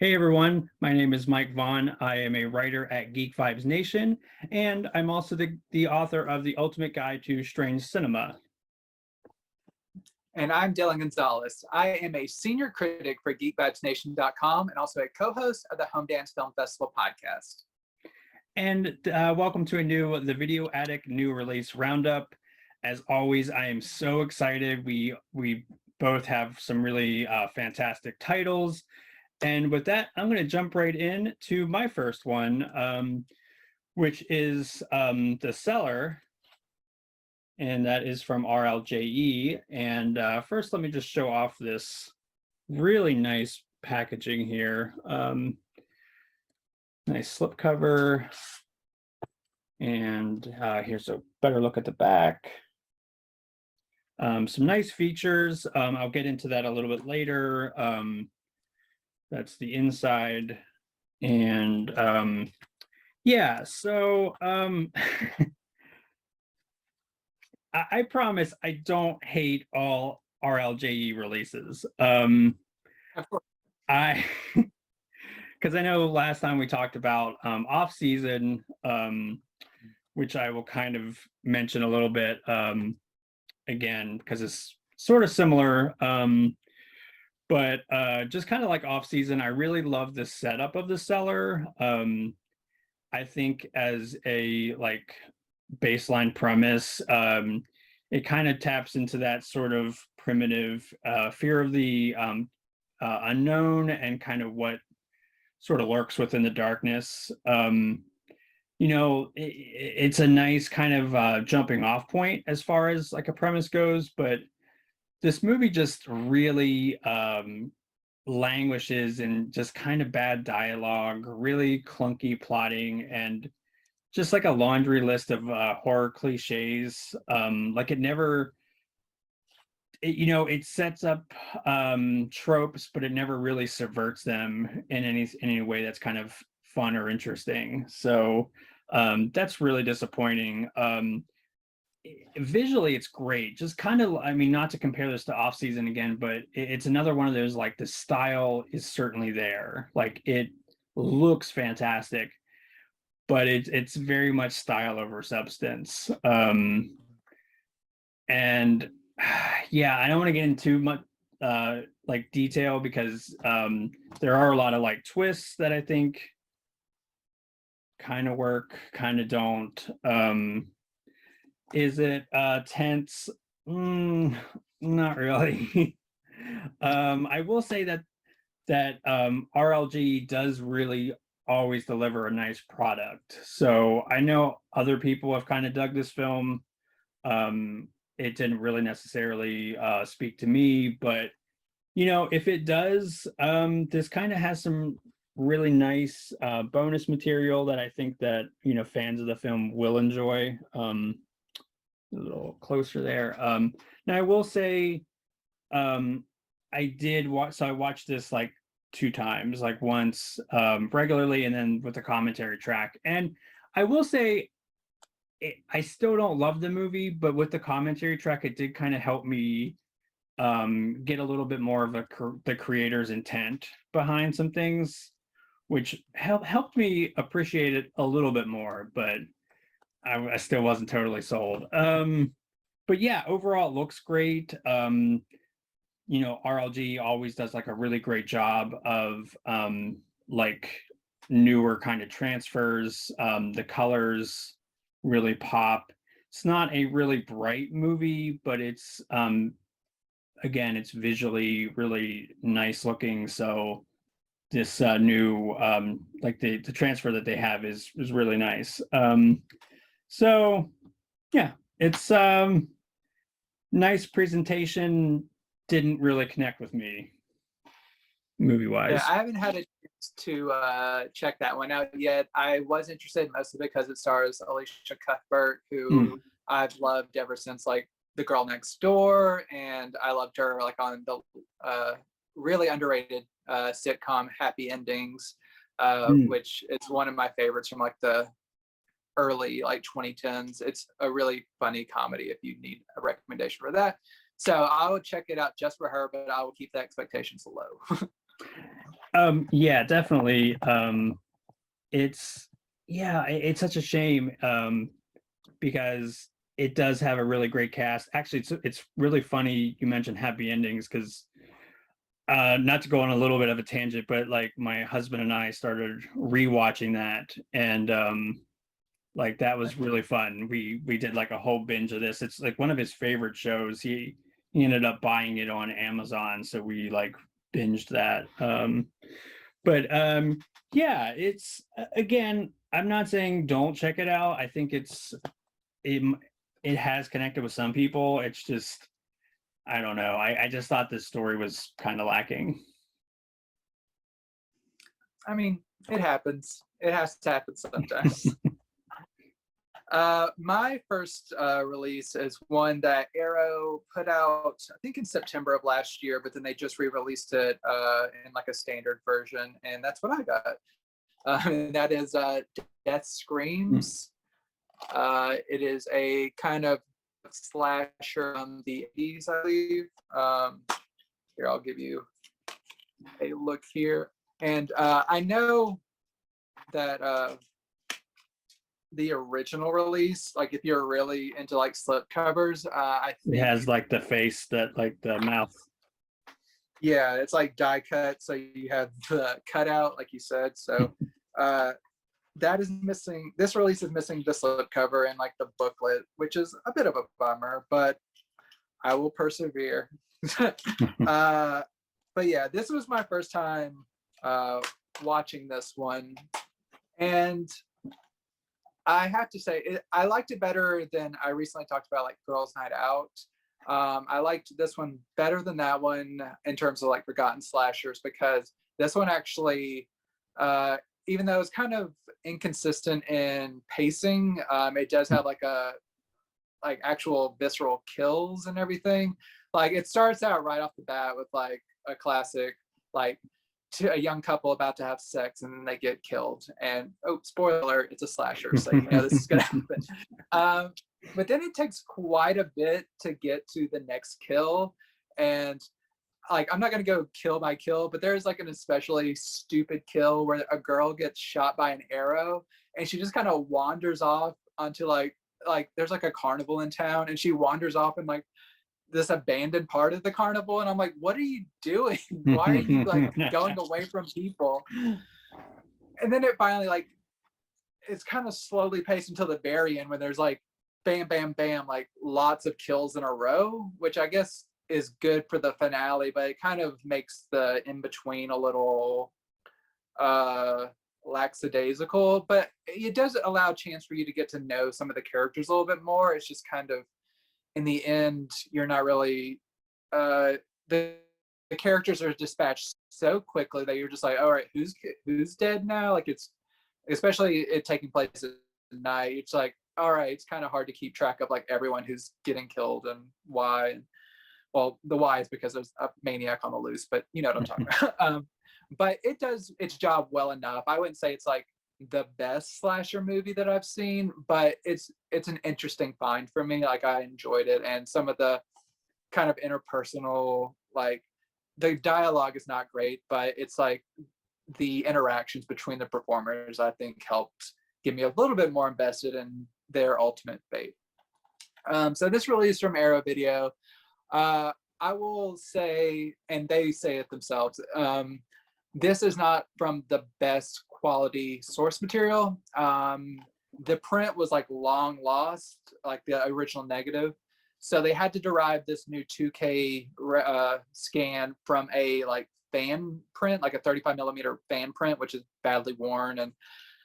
Hey everyone, my name is Mike Vaughn. I am a writer at Geek Vibes Nation, and I'm also the author of The Ultimate Guide to Strange Cinema. And I'm Dillon Gonzalez. I am a senior critic for geekvibesnation.com and also a co-host of the Home Dance Film Festival podcast. And welcome to the Video Addict new release Roundup. As always, I am so excited. We both have some really fantastic titles. And with that, I'm going to jump right in to my first one, which is The Cellar. And that is from RLJE. And first, let me just show off this really nice packaging here. Nice slipcover. And here's a better look at the back. Some nice features. I'll get into that a little bit later. That's the inside. And yeah, so I promise I don't hate all RLJE releases. Of course. Because I know last time we talked about off season, which I will kind of mention a little bit again because it's sort of similar. But just kind of like off season, I really love the setup of the Cellar. I think as a baseline premise, it kind of taps into that sort of primitive fear of the unknown and kind of what sort of lurks within the darkness. It's a nice kind of jumping off point as far as like a premise goes, but this movie just really languishes in just kind of bad dialogue, really clunky plotting, and just like a laundry list of horror cliches. It sets up tropes, but it never really subverts them in any way that's kind of fun or interesting. So that's really disappointing. Visually it's great, just kind of, I mean, not to compare this to off season again, but it's another one of those, like, the style is certainly there, like it looks fantastic, but it's very much style over substance. And yeah, I don't want to get into much like detail because there are a lot of like twists that I think kind of work, kind of don't. Is it tense? Not really. I will say that RLG does really always deliver a nice product. So I know other people have kind of dug this film. It didn't really necessarily speak to me, but if it does, this kind of has some really nice bonus material that I think that fans of the film will enjoy. A little closer there. Now I will say, I did watch. So I watched this like 2 times, like once regularly, and then with the commentary track. And I will say, I still don't love the movie, but with the commentary track, it did kind of help me get a little bit more of the creator's intent behind some things, which helped me appreciate it a little bit more. But I still wasn't totally sold. But yeah, overall it looks great. RLG always does like a really great job of like newer kind of transfers. The colors really pop. It's not a really bright movie, but it's again, it's visually really nice looking. So this new like the transfer that they have is really nice. So yeah, it's nice presentation. Didn't really connect with me movie wise. Yeah, I haven't had a chance to check that one out yet. I was interested mostly because it stars Alicia Cuthbert, who I've loved ever since like The Girl Next Door, and I loved her like on the really underrated sitcom Happy Endings, which is one of my favorites from like the early like 2010s. It's a really funny comedy if you need a recommendation for that. So I would check it out just for her, but I will keep the expectations low. Yeah, definitely. It's it's such a shame because it does have a really great cast. Actually, it's really funny you mentioned happy endings because not to go on a little bit of a tangent, but like my husband and I started rewatching that, and like that was really fun. We did like a whole binge of this. It's like one of his favorite shows. He ended up buying it on Amazon, so we like binged that. But yeah, it's again, I'm not saying don't check it out. I think it it has connected with some people. It's just I don't know. I just thought this story was kind of lacking. I mean, it happens. It has to happen sometimes. My first release is one that Arrow put out, I think in September of last year, but then they just re-released it in like a standard version, and that's what I got. And that is Death Mm. Screams. It is a kind of slasher from the 80s, I believe. Here, I'll give you a look here. And I know that the original release, like if you're really into like slip covers, I It think, has like the face that like the mouth. yeah, it's like die cut. So you have the cutout, like you said. So that is missing. This release is missing the slip cover and like the booklet, which is a bit of a bummer, but I will persevere. But yeah, this was my first time watching this one, and I have to say I liked it better than I recently talked about, like Girls Night Out. I liked this one better than that one in terms of like forgotten slashers, because this one actually, even though it's kind of inconsistent in pacing, it does have like actual visceral kills and everything. Like it starts out right off the bat with like a classic, like a young couple about to have sex and then they get killed. And oh, spoiler alert, it's a slasher, so you know this is gonna happen. But then it takes quite a bit to get to the next kill, and like I'm not gonna go kill by kill, but there's like an especially stupid kill where a girl gets shot by an arrow and she just kind of wanders off onto like there's like a carnival in town, and she wanders off in like this abandoned part of the carnival, and I'm like, what are you doing? Why are you like going away from people? And then it finally like it's kind of slowly paced until the very end when there's like bam bam bam, like lots of kills in a row, which I guess is good for the finale, but it kind of makes the in between a little lackadaisical. But it does allow a chance for you to get to know some of the characters a little bit more. It's just kind of in the end, you're not really the the characters are dispatched so quickly that you're just like, all right, who's dead now? Like it's especially it taking place at night. It's like, all right, it's kind of hard to keep track of like everyone who's getting killed and why. Well, the why is because there's a maniac on the loose, but you know what I'm talking about. But it does its job well enough. I wouldn't say it's like the best slasher movie that I've seen, but it's an interesting find for me. Like I enjoyed it, and some of the kind of interpersonal, like the dialogue is not great, but it's like the interactions between the performers I think helped get me a little bit more invested in their ultimate fate. So this release from Arrow Video, I will say, and they say it themselves, this is not from the best quality source material. The print was like long lost, like the original negative. So they had to derive this new 2K scan from a like fan print, like a 35 millimeter fan print, which is badly worn and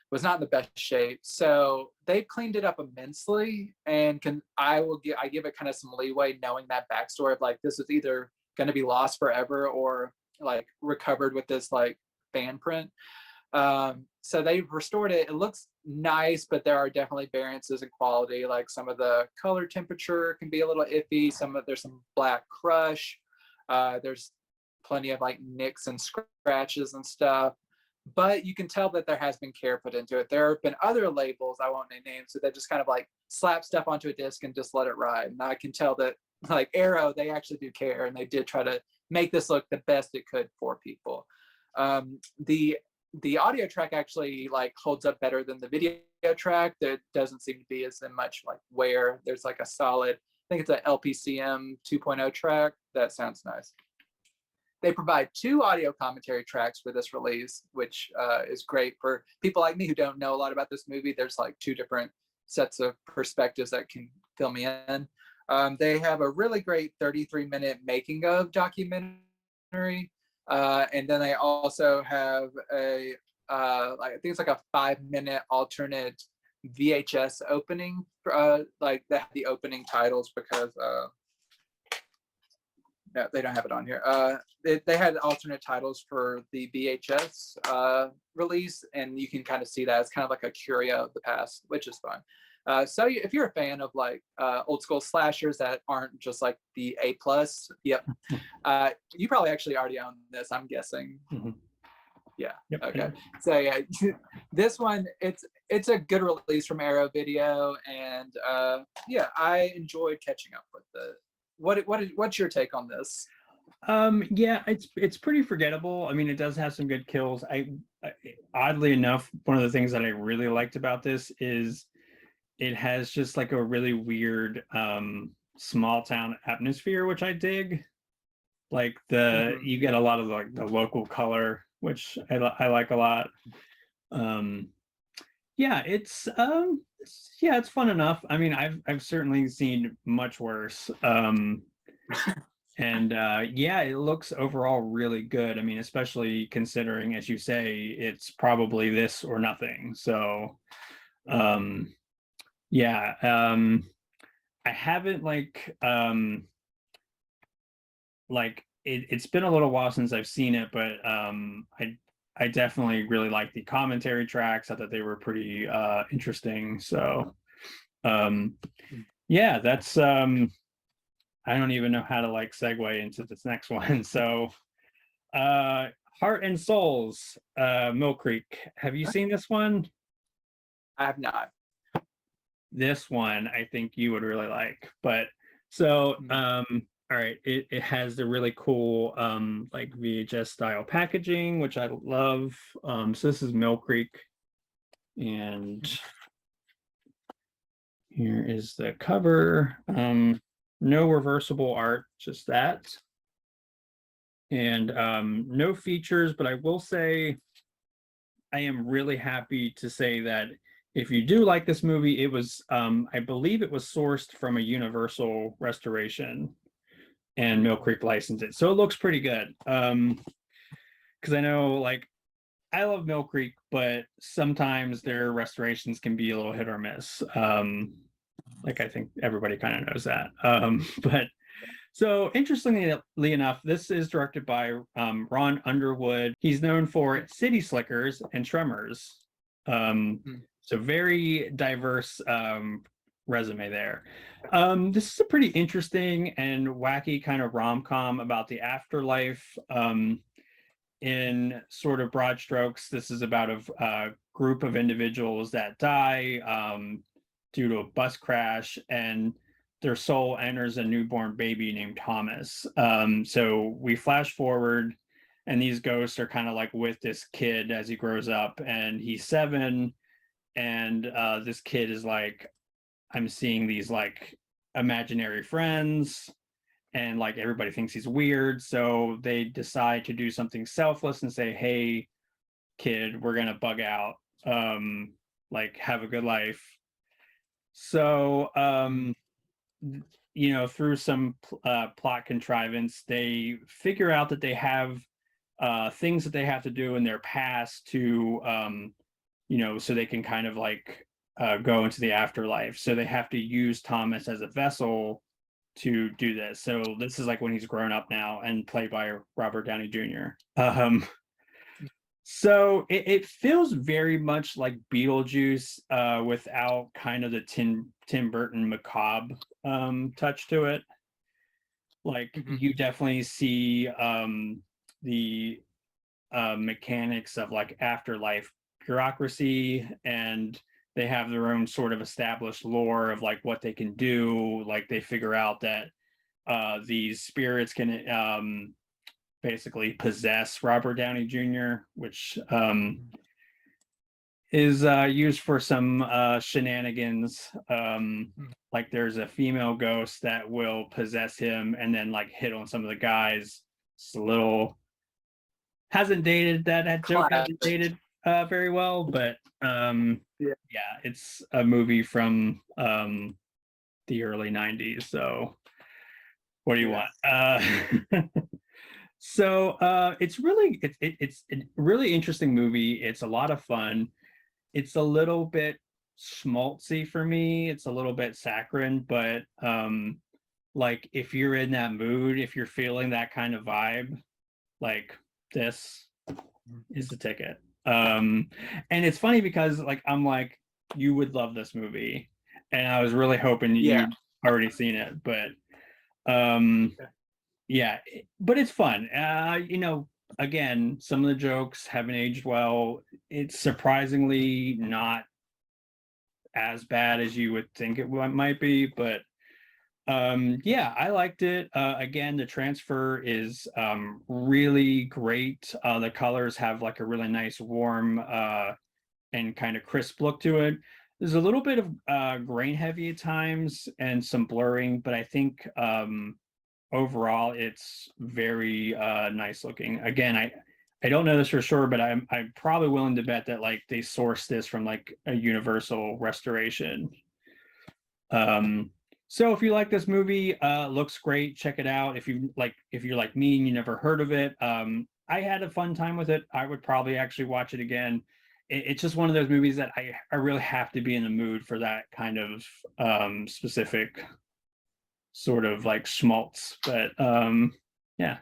was not in the best shape. So they've cleaned it up immensely, and I give it kind of some leeway knowing that backstory of like this is either going to be lost forever or like recovered with this like fan print. So they've restored it. It looks nice, but there are definitely variances in quality. Like some of the color temperature can be a little iffy. There's some black crush. There's plenty of like nicks and scratches and stuff. But you can tell that there has been care put into it. There have been other labels, I won't name names, so they just kind of like slap stuff onto a disc and just let it ride. And I can tell that like Arrow, they actually do care, and they did try to make this look the best it could for people. The audio track actually like holds up better than the video track. There doesn't seem to be as much like wear. There's like a solid, I think it's a LPCM 2.0 track. That sounds nice. They provide 2 audio commentary tracks for this release, which is great for people like me who don't know a lot about this movie. There's like 2 different sets of perspectives that can fill me in. They have a really great 33-minute making of documentary. And then they also have a, I think it's like a 5-minute alternate VHS opening, like the opening titles because no, they don't have it on here. They had alternate titles for the VHS release, and you can kind of see that as kind of like a curio of the past, which is fun. So if you're a fan of like old school slashers that aren't just like the A+, yep, you probably actually already own this, I'm guessing. Mm-hmm. Yeah. Yep. Okay. So yeah, this one it's a good release from Arrow Video, and yeah, I enjoyed catching up with it. What's your take on this? Yeah, it's pretty forgettable. I mean, it does have some good kills. I oddly enough, one of the things that I really liked about this is it has just like a really weird small town atmosphere, which I dig. Like you get a lot of like the local color, which I like a lot. Yeah, it's fun enough. I mean, I've certainly seen much worse. And yeah, it looks overall really good. I mean, especially considering, as you say, it's probably this or nothing. So yeah, I haven't it's been a little while since I've seen it, but I definitely really like the commentary tracks. I thought they were pretty interesting. So yeah, that's I don't even know how to like segue into this next one. So Heart and Souls, Mill Creek. Have you seen this one? I have not. This one I think you would really like. But so all right, it has the really cool like VHS style packaging, which I love. So this is Mill Creek, and here is the cover. No reversible art, just that. And no features, but I will say I am really happy to say that if you do like this movie, it was I believe it was sourced from a Universal restoration, and Mill Creek licensed it. So it looks pretty good. Because I know like I love Mill Creek, but sometimes their restorations can be a little hit or miss. Like I think everybody kind of knows that. But so interestingly enough, this is directed by Ron Underwood. He's known for City Slickers and Tremors. So very diverse resume there. This is a pretty interesting and wacky kind of rom-com about the afterlife. In sort of broad strokes, this is about a group of individuals that die due to a bus crash, and their soul enters a newborn baby named Thomas. So we flash forward, and these ghosts are kind of like with this kid as he grows up, and he's 7, and this kid is like, I'm seeing these like imaginary friends, and like everybody thinks he's weird, so they decide to do something selfless and say, hey kid, we're gonna bug out, like have a good life. So through some plot contrivance, they figure out that they have things that they have to do in their past to so they can kind of like go into the afterlife. So they have to use Thomas as a vessel to do this. So this is like when he's grown up now and played by Robert Downey Jr. So it feels very much like Beetlejuice without kind of the Tim Burton macabre touch to it. Like you definitely see the mechanics of like afterlife bureaucracy, and they have their own sort of established lore of like what they can do. Like they figure out that these spirits can basically possess Robert Downey Jr., which is used for some shenanigans. Like there's a female ghost that will possess him and then like hit on some of the guys. It's a little hasn't dated that joke hasn't dated very well, but Yeah. yeah, it's a movie from the early 90s. So what do you Yeah. want? So it's a really interesting movie. It's a lot of fun. It's a little bit schmaltzy for me. It's a little bit saccharine, but like if you're in that mood, if you're feeling that kind of vibe, like this is the ticket. And it's funny because like I'm like, you would love this movie. And I was really hoping Yeah. you'd already seen it, but um yeah, but it's fun. Again, some of the jokes haven't aged well. It's surprisingly not as bad as you would think it might be, but yeah, I liked it. Again, the transfer is really great. The colors have like a really nice warm and kind of crisp look to it. There's a little bit of grain heavy at times and some blurring, but I think overall it's very nice looking. Again, I don't know this for sure, but I'm probably willing to bet that like they sourced this from like a Universal restoration. So if you like this movie, looks great, check it out. If you're like me and you never heard of it, I had a fun time with it. I would probably actually watch it again. It's just one of those movies that I really have to be in the mood for that kind of specific sort of like schmaltz. But yeah.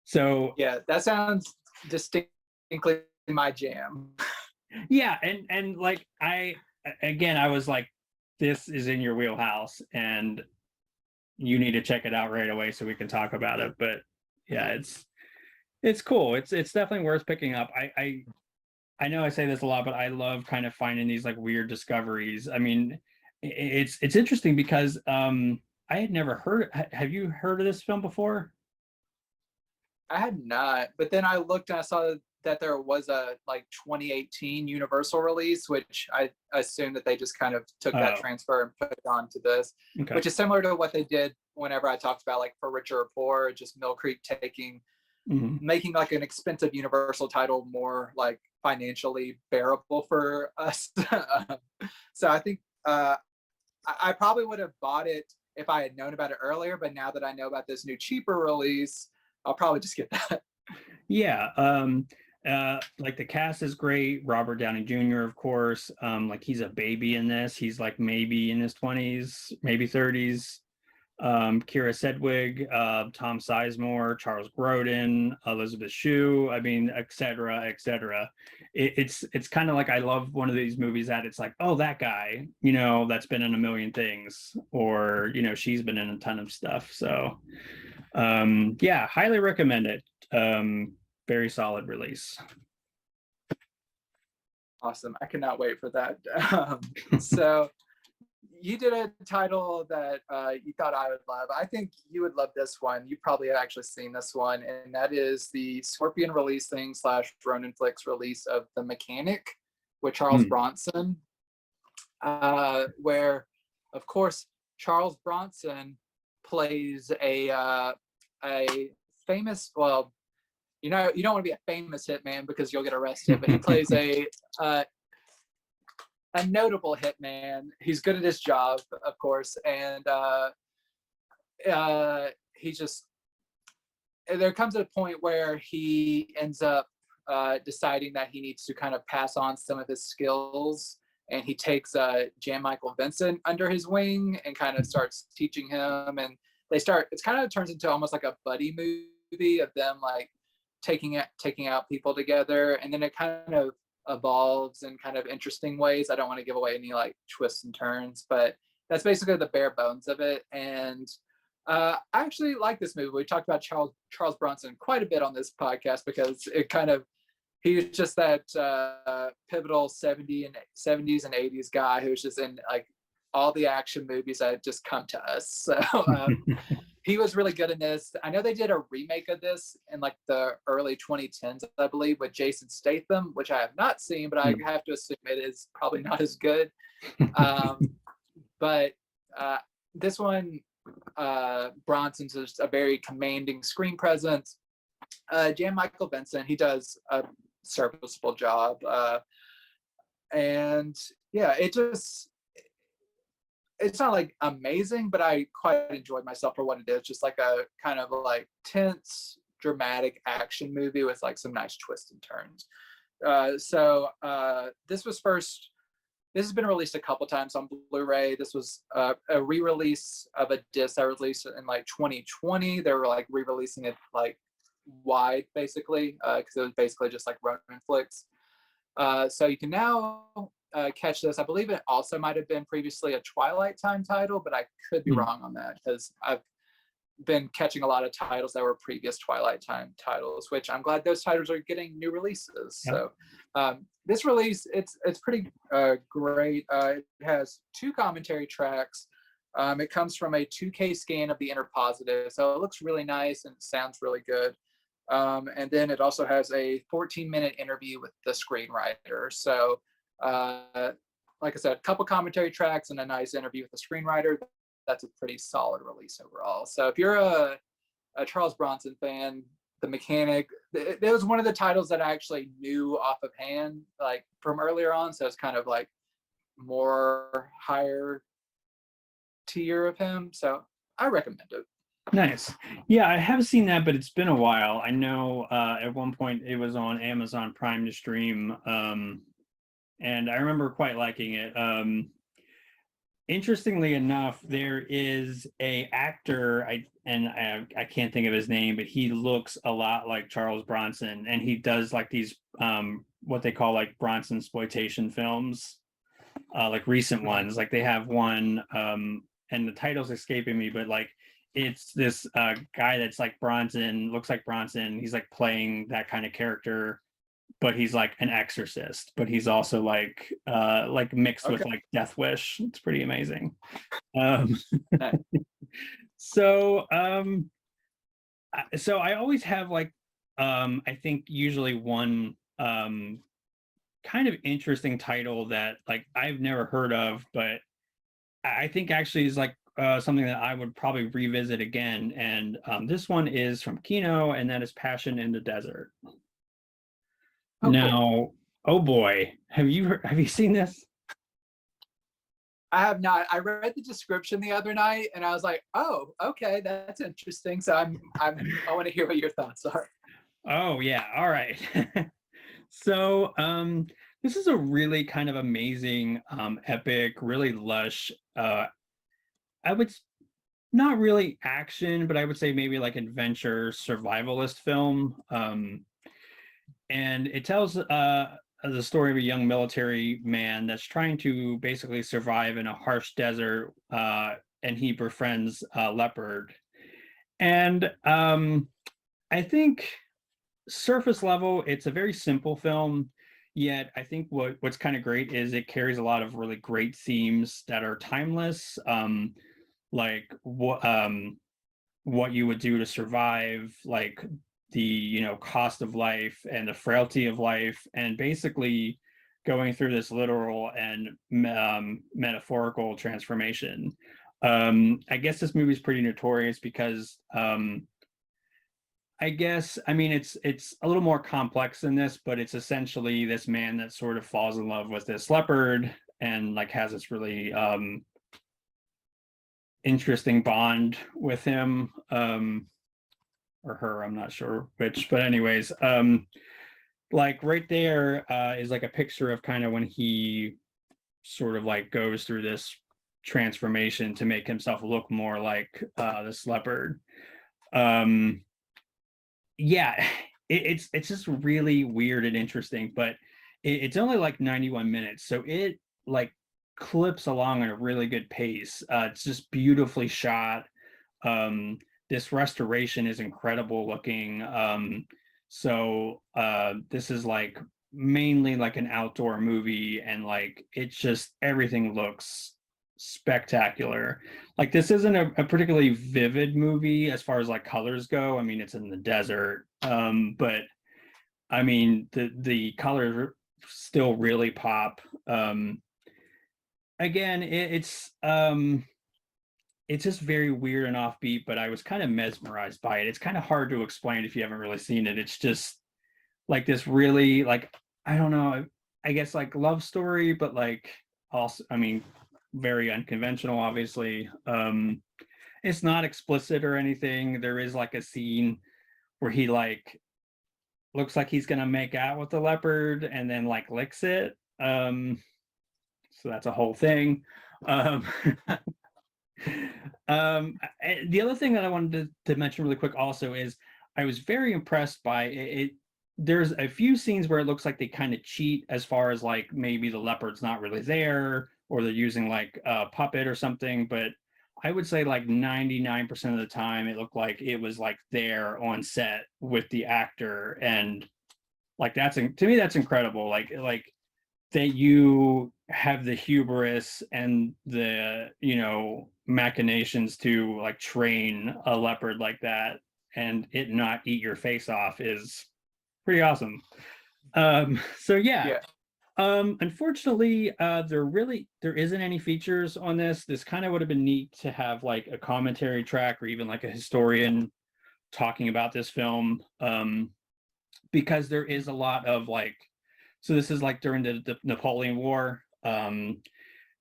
So Yeah, that sounds distinctly my jam. yeah, and like I was like, this is in your wheelhouse and you need to check it out right away so we can talk about it. But yeah, it's cool. It's definitely worth picking up. I know I say this a lot, but I love kind of finding these like weird discoveries. I mean, it's interesting because I had never heard. Have you heard of this film before? I had not, but then I looked and I saw that there was a like 2018 Universal release, which I assume that they just kind of took that Oh, transfer and put it onto this, okay. which is similar to what they did whenever I talked about like For Richer or Poor, just Mill Creek Hmm. making like an expensive Universal title more like financially bearable for us. So I think I probably would have bought it if I had known about it earlier, but now that I know about this new cheaper release, I'll probably just get that. Yeah. Like the cast is great. Robert Downey Jr., of course. Like he's a baby in this. He's like maybe in his 20s, maybe 30s. Kira Sedgwick, Tom Sizemore, Charles Grodin, Elizabeth Shue, I mean, et cetera, et cetera. It's kind of like I love one of these movies that it's like, oh, that guy, that's been in a million things, or she's been in a ton of stuff. So yeah, highly recommend it. Very solid release. Awesome. I cannot wait for that. So you did a title that you thought I would love. I think you would love this one. You probably have actually seen this one, and that is the Scorpion releasing / Ronin Flicks release of The Mechanic with Charles Bronson, where, of course, Charles Bronson plays a famous, well, you don't want to be a famous hitman because you'll get arrested, but he plays a notable hitman. He's good at his job, of course, and he just, there comes a point where he ends up deciding that he needs to kind of pass on some of his skills, and he takes Jan Michael Vincent under his wing and kind of starts teaching him, and it kind of turns into almost like a buddy movie of them like taking out people together, and then it kind of evolves in kind of interesting ways. I don't want to give away any like twists and turns, but that's basically the bare bones of it. And I actually like this movie. We talked about Charles Bronson quite a bit on this podcast because he was just that pivotal 70s and 80s guy who's just in like all the action movies that just come to us. So he was really good in this. I know they did a remake of this in like the early 2010s, I believe, with Jason Statham, which I have not seen, but I have to assume it is probably not as good. But this one, Bronson's just a very commanding screen presence. Jan Michael Vincent, he does a serviceable job. And yeah, it's not like amazing, but I quite enjoyed myself for what it is. Just like a kind of like tense, dramatic action movie with like some nice twists and turns. This has been released a couple times on Blu-ray. This was a re-release of a disc that released in like 2020. They were like re-releasing it like wide, basically, because it was basically just like Ronin flicks. So you can now catch this. I believe it also might have been previously a Twilight Time title, but I could be wrong on that because I've been catching a lot of titles that were previous Twilight Time titles, which I'm glad those titles are getting new releases. Yep. So this release, it's pretty great. It has 2 commentary tracks. It comes from a 2K scan of the inner positive, so it looks really nice and it sounds really good. And then it also has a 14-minute interview with the screenwriter. So like I said, a couple commentary tracks and a nice interview with the screenwriter. That's a pretty solid release overall. So if you're a Charles Bronson fan, The Mechanic, it was one of the titles that I actually knew off of hand, like from earlier on. So it's kind of like more higher tier of him. So I recommend it. Nice. Yeah, I have seen that, but it's been a while. I know at one point it was on Amazon Prime to stream, and I remember quite liking it. Interestingly enough, there is a actor, I can't think of his name, but he looks a lot like Charles Bronson, and he does like these what they call like Bronson exploitation films, like recent ones. Like they have one, and the title's escaping me, but like it's this guy that's like Bronson, looks like Bronson. He's like playing that kind of character, but he's like an exorcist, but he's also like mixed with like Death Wish. It's pretty amazing. So I always have like I think usually one kind of interesting title that like I've never heard of, but I think actually is like something that I would probably revisit again. And this one is from Kino, and that is Passion in the Desert. Oh, now, cool. Oh boy, have you seen this? I have not. I read the description the other night, and I was like, "Oh, okay, that's interesting." So I want to hear what your thoughts are. Oh yeah, all right. So this is a really kind of amazing, epic, really lush. I would not really action, but I would say maybe like adventure survivalist film. And it tells the story of a young military man that's trying to basically survive in a harsh desert, and he befriends a leopard. And I think surface level, it's a very simple film. Yet I think what's kind of great is it carries a lot of really great themes that are timeless. Like what you would do to survive, like the cost of life and the frailty of life, and basically going through this literal and metaphorical transformation. I guess this movie is pretty notorious because I guess, I mean, it's a little more complex than this, but it's essentially this man that sort of falls in love with this leopard and like has this really interesting bond with him, or her, I'm not sure which, but anyways, like right there is like a picture of kind of when he sort of like goes through this transformation to make himself look more like this leopard. Yeah, it's just really weird and interesting, but it's only like 91 minutes, so it like clips along at a really good pace. It's just beautifully shot. This restoration is incredible looking. So this is like mainly like an outdoor movie, and like it's just everything looks spectacular. Like this isn't a particularly vivid movie as far as like colors go. I mean, it's in the desert, but I mean the colors still really pop. Again, it's just very weird and offbeat, but I was kind of mesmerized by it. It's kind of hard to explain if you haven't really seen it. It's just like this really like I don't know, I guess like love story, but like also I mean very unconventional, obviously. It's not explicit or anything. There is like a scene where he like looks like he's gonna make out with the leopard and then like licks it. So that's a whole thing. Um, the other thing that I wanted to mention really quick also is I was very impressed by it. There's a few scenes where it looks like they kind of cheat as far as like maybe the leopard's not really there or they're using like a puppet or something, but I would say like 99% of the time it looked like it was like there on set with the actor, and like to me that's incredible. Like that you have the hubris and the machinations to like train a leopard like that and it not eat your face off is pretty awesome. So yeah. Yeah. Unfortunately, there isn't any features on this. This kind of would have been neat to have like a commentary track or even like a historian talking about this film, because there is a lot of like, so this is like during the Napoleon War.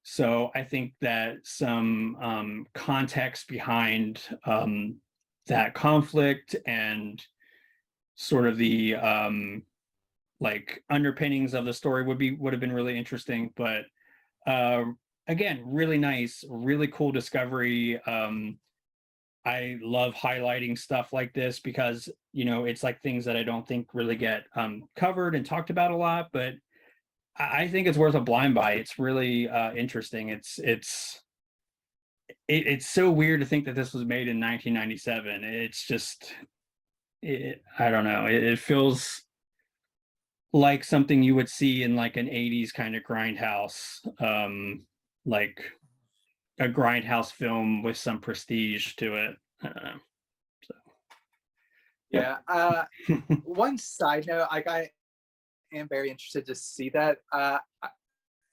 So I think that some context behind that conflict and sort of the like underpinnings of the story would have been really interesting. But uh, again, really nice, really cool discovery. I love highlighting stuff like this because it's like things that I don't think really get covered and talked about a lot, but I think it's worth a blind buy. It's really interesting. It's so weird to think that this was made in 1997. It's just I don't know. It feels like something you would see in like an 80s kind of grindhouse, like a grindhouse film with some prestige to it. So yep. Yeah. One side note, like I am very interested to see that.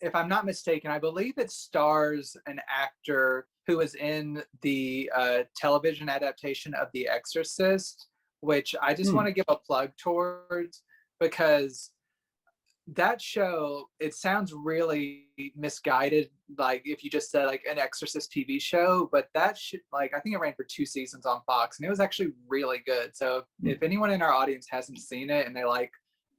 If I'm not mistaken, I believe it stars an actor who was in the television adaptation of The Exorcist, which I just want to give a plug towards because that show, it sounds really misguided, like if you just said like an Exorcist TV show, but that should, like, I think it ran for 2 seasons on Fox and it was actually really good. So if anyone in our audience hasn't seen it and they like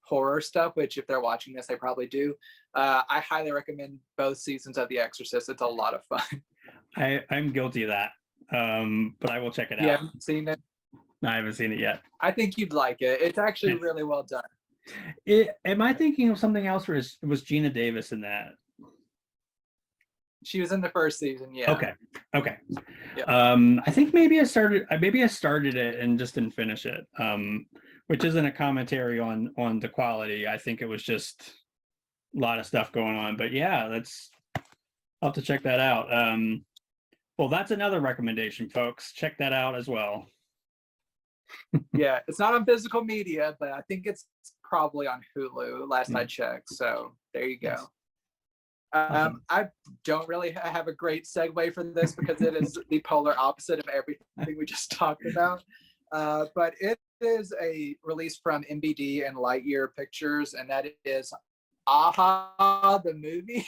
horror stuff, which if they're watching this they probably do, I highly recommend both seasons of The Exorcist. It's a lot of fun. I'm guilty of that, but I will check it out. You haven't seen it? I haven't seen it yet. I think you'd like it. It's actually really well done. Am I thinking of something else, or was Gina Davis in that? She was in the first season, yeah. Okay. Yep. I think maybe I started it and just didn't finish it, which isn't a commentary on the quality. I think it was just a lot of stuff going on. But yeah, I'll have to check that out. Well, that's another recommendation, folks. Check that out as well. Yeah, it's not on physical media, but I think it's probably on Hulu last I checked. So there you go. Awesome. I don't really have a great segue for this because it is the polar opposite of everything we just talked about. But it is a release from MBD and Lightyear Pictures, and that is Aha, the movie,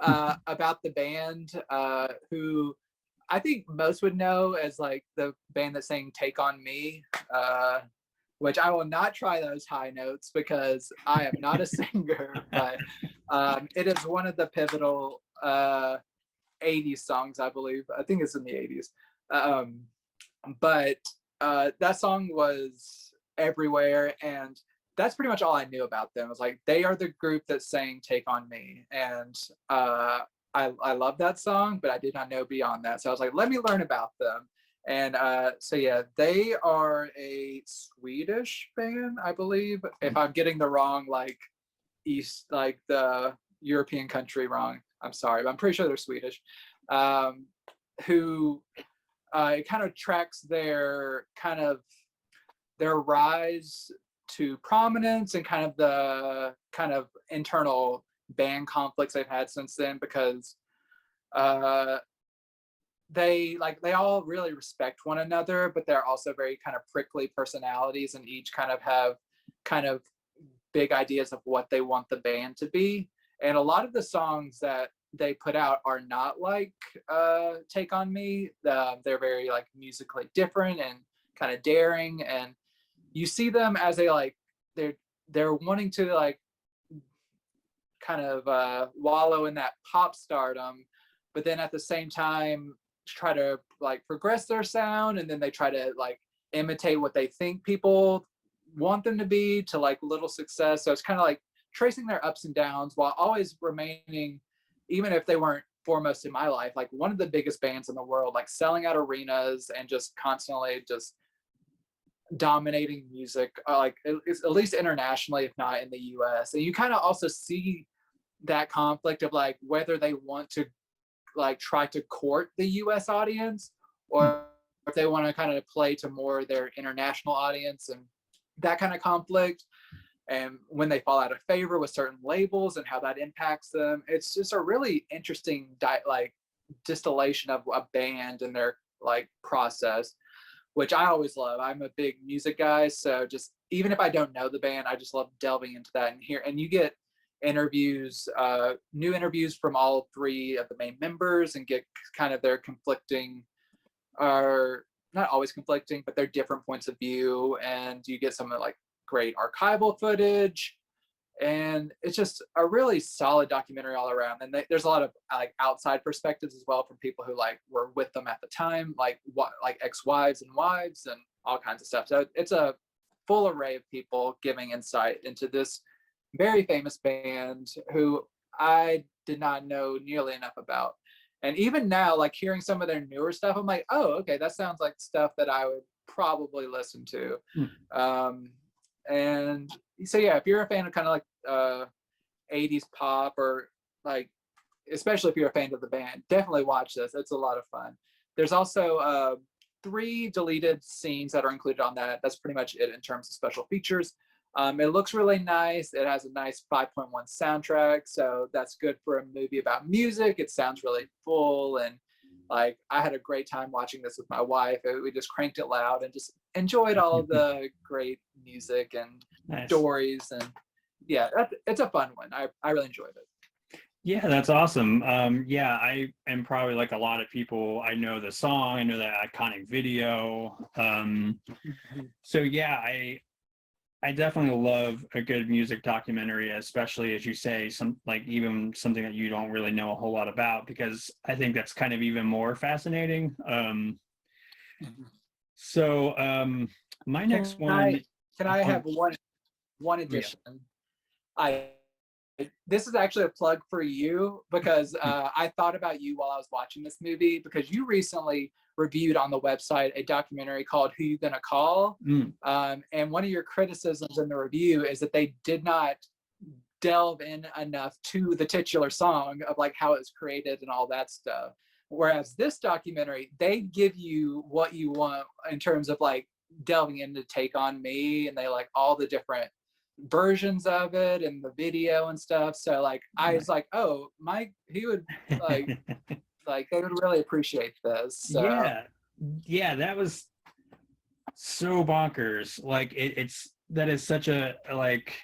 about the band who I think most would know as like the band that sang Take on Me, which I will not try those high notes because I am not a singer, but it is one of the pivotal 80s songs, I believe. I think it's in the 80s. But that song was everywhere, and that's pretty much all I knew about them. It was like, they are the group that sang Take on Me, and I love that song, but I did not know beyond that. So I was like, let me learn about them. And so yeah, they are a Swedish band, I believe. If I'm getting the wrong like the European country wrong, I'm sorry, but I'm pretty sure they're Swedish, who it kind of tracks their rise to prominence and kind of the kind of internal band conflicts they've had since then, because uh, they all really respect one another, but they're also very kind of prickly personalities, and each kind of have kind of big ideas of what they want the band to be. And a lot of the songs that they put out are not like Take on Me. They're very like musically different and kind of daring, and you see them as they're wanting to like kind of wallow in that pop stardom, but then at the same time try to like progress their sound, and then they try to like imitate what they think people want them to be to like little success. So it's kind of like tracing their ups and downs while always remaining, even if they weren't foremost in my life, like one of the biggest bands in the world, like selling out arenas and just constantly just dominating music, like at least internationally, if not in the US. And you kind of also see that conflict of like whether they want to like try to court the US audience, or if they want to kind of play to more their international audience, and that kind of conflict. And when they fall out of favor with certain labels and how that impacts them, it's just a really interesting like distillation of a band and their like process, which I always love. I'm a big music guy, so just even if I don't know the band, I just love delving into that. And you get interviews, new interviews from all three of the main members, and get kind of their conflicting, or not always conflicting, but their different points of view. And you get some of like great archival footage, and it's just a really solid documentary all around. And there's a lot of like outside perspectives as well from people who like were with them at the time, like ex-wives and wives and all kinds of stuff. So it's a full array of people giving insight into this very famous band who I did not know nearly enough about. And even now, like hearing some of their newer stuff, I'm like, oh, okay, that sounds like stuff that I would probably listen to. And so yeah, if you're a fan of kind of like 80s pop, or like especially if you're a fan of the band, definitely watch this. It's a lot of fun. There's also 3 deleted scenes that are included on that. That's pretty much it in terms of special features. It looks really nice. It has a nice 5.1 soundtrack, so that's good for a movie about music. It sounds really full, and like I had a great time watching this with my wife. We just cranked it loud and just enjoyed all the great music and stories. And yeah, it's a fun one. I really enjoyed it. Yeah, that's awesome. Yeah, I am probably like a lot of people. I know the song, I know that iconic video. So yeah, I definitely love a good music documentary, especially as you say, some like even something that you don't really know a whole lot about, because I think that's kind of even more fascinating. So my next one. Can I have one addition? Yeah. This is actually a plug for you, because I thought about you while I was watching this movie, because you recently reviewed on the website a documentary called Who You Gonna Call? And one of your criticisms in the review is that they did not delve in enough to the titular song of like how it was created and all that stuff. Whereas this documentary, they give you what you want in terms of like delving into Take on Me, and they like all the different versions of it and the video and stuff. So like I was like, oh, Mike, he would like like they would really appreciate this. So. Yeah, that was so bonkers. Like that is such a like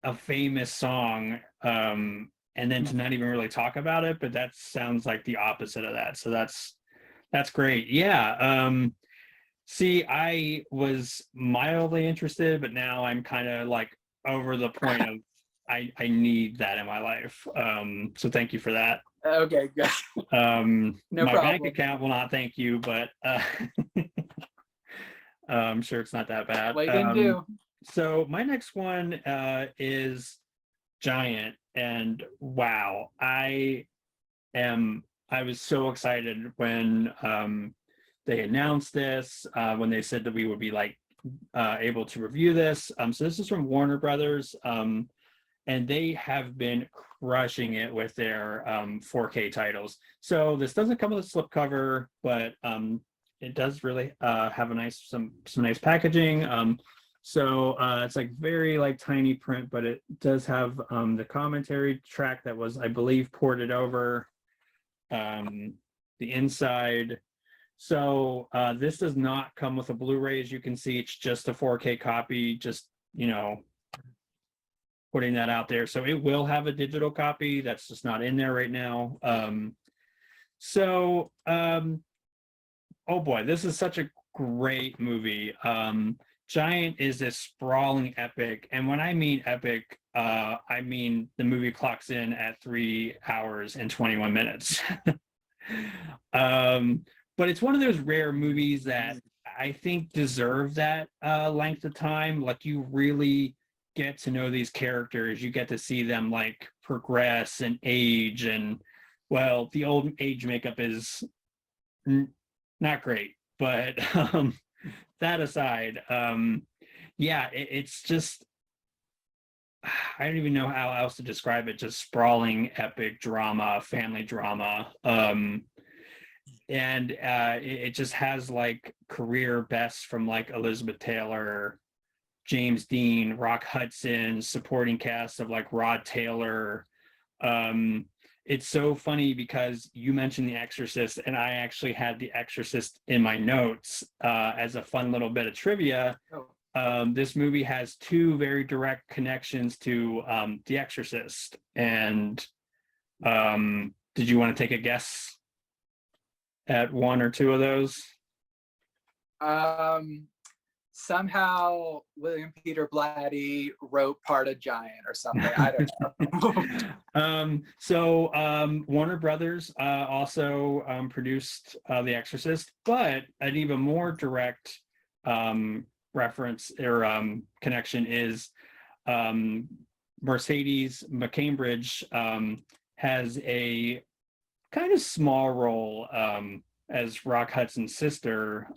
a famous song, and then to not even really talk about it, but that sounds like the opposite of that. So that's great. Yeah. See, I was mildly interested, but now I'm kind of like over the point of I need that in my life. So thank you for that. Okay, good. No my problem. Bank account will not thank you, but I'm sure it's not that bad. What you can do. So my next one is Giant, and wow, I was so excited when they announced this, when they said that we would be like able to review this. So this is from Warner Brothers. and they have been crushing it with their 4K titles. So this doesn't come with a slipcover, but it does really have a nice some nice packaging. So it's like very like tiny print, but it does have the commentary track that was, I believe, ported over the inside. So this does not come with a Blu-ray. As you can see, it's just a 4K copy, just, you know, putting that out there. So it will have a digital copy that's just not in there right now. Oh boy, this is such a great movie. Giant is this sprawling epic, and when I mean epic, I mean the movie clocks in at 3 hours and 21 minutes. But it's one of those rare movies that I think deserve that length of time. Like, you really get to know these characters. You get to see them like progress and age, and well, the old age makeup is not great, but that aside, yeah, it's just, I don't even know how else to describe it. Just sprawling, epic drama, family drama. And it just has like career bests from like Elizabeth Taylor, James Dean, Rock Hudson, supporting cast of like Rod Taylor. It's so funny because you mentioned The Exorcist, and I actually had The Exorcist in my notes as a fun little bit of trivia. This movie has two very direct connections to The Exorcist. And did you want to take a guess at one or two of those? Somehow William Peter Blatty wrote part of Giant or something. I don't know. So Warner Brothers also produced The Exorcist, but an even more direct reference or connection is Mercedes McCambridge has a kind of small role as Rock Hudson's sister,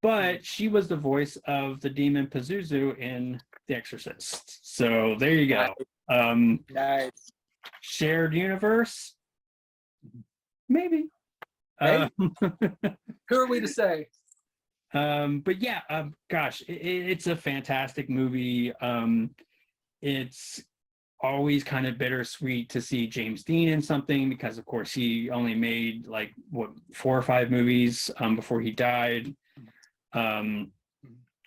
but she was the voice of the demon Pazuzu in The Exorcist. So there you go. Nice. Shared universe? Maybe. Hey, who are we to say? But yeah, gosh, it's a fantastic movie. It's always kind of bittersweet to see James Dean in something, because of course he only made like 4 or 5 movies before he died.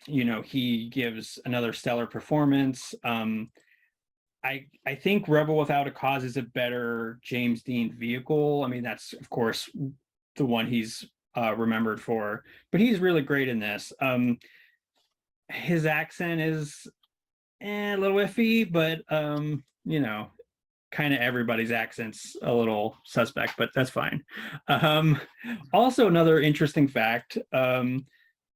You know, he gives another stellar performance. I think Rebel Without a Cause is a better James Dean vehicle. I mean, that's of course the one he's remembered for, but he's really great in this. His accent is a little iffy, but you know, kind of everybody's accent's a little suspect, but that's fine. Also, another interesting fact,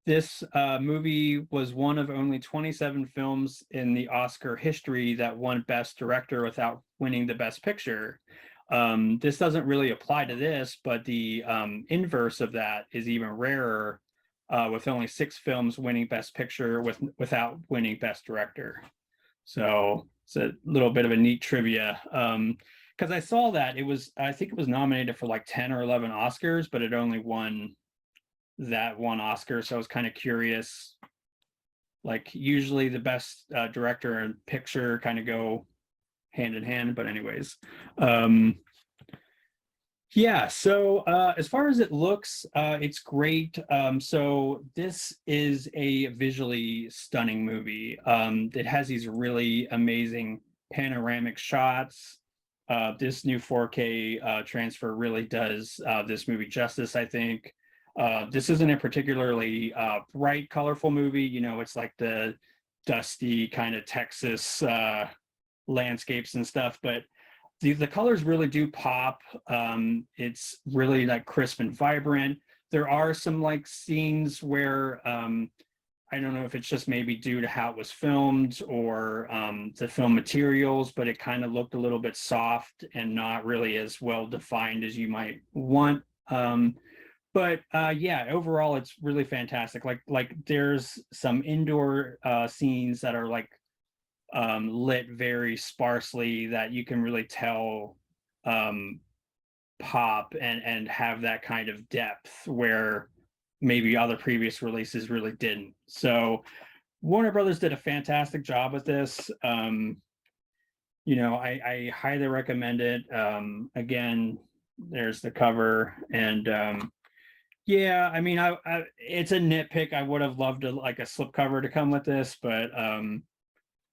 this movie was one of only 27 films in the Oscar history that won Best Director without winning the Best Picture. This doesn't really apply to this, but the inverse of that is even rarer, with only 6 films winning Best Picture without winning Best Director. So it's a little bit of a neat trivia. Because I saw that I think it was nominated for like 10 or 11 Oscars, but it only won that one Oscar. So I was kind of curious. Like, usually the best director and picture kind of go hand in hand, but anyways. Yeah, so as far as it looks, it's great. So this is a visually stunning movie. It has these really amazing panoramic shots. This new 4K transfer really does this movie justice, I think. This isn't a particularly bright, colorful movie. You know, it's like the dusty kind of Texas landscapes and stuff, but the colors really do pop. It's really like crisp and vibrant. There are some like scenes where I don't know if it's just maybe due to how it was filmed or the film materials, but it kind of looked a little bit soft and not really as well defined as you might want. But yeah, overall, it's really fantastic. Like there's some indoor scenes that are like lit very sparsely that you can really tell um, pop and have that kind of depth where maybe other previous releases really didn't. So Warner Brothers did a fantastic job with this. I highly recommend it. Again, there's the cover, and yeah, I mean, it's a nitpick. I would have loved like a slipcover to come with this, but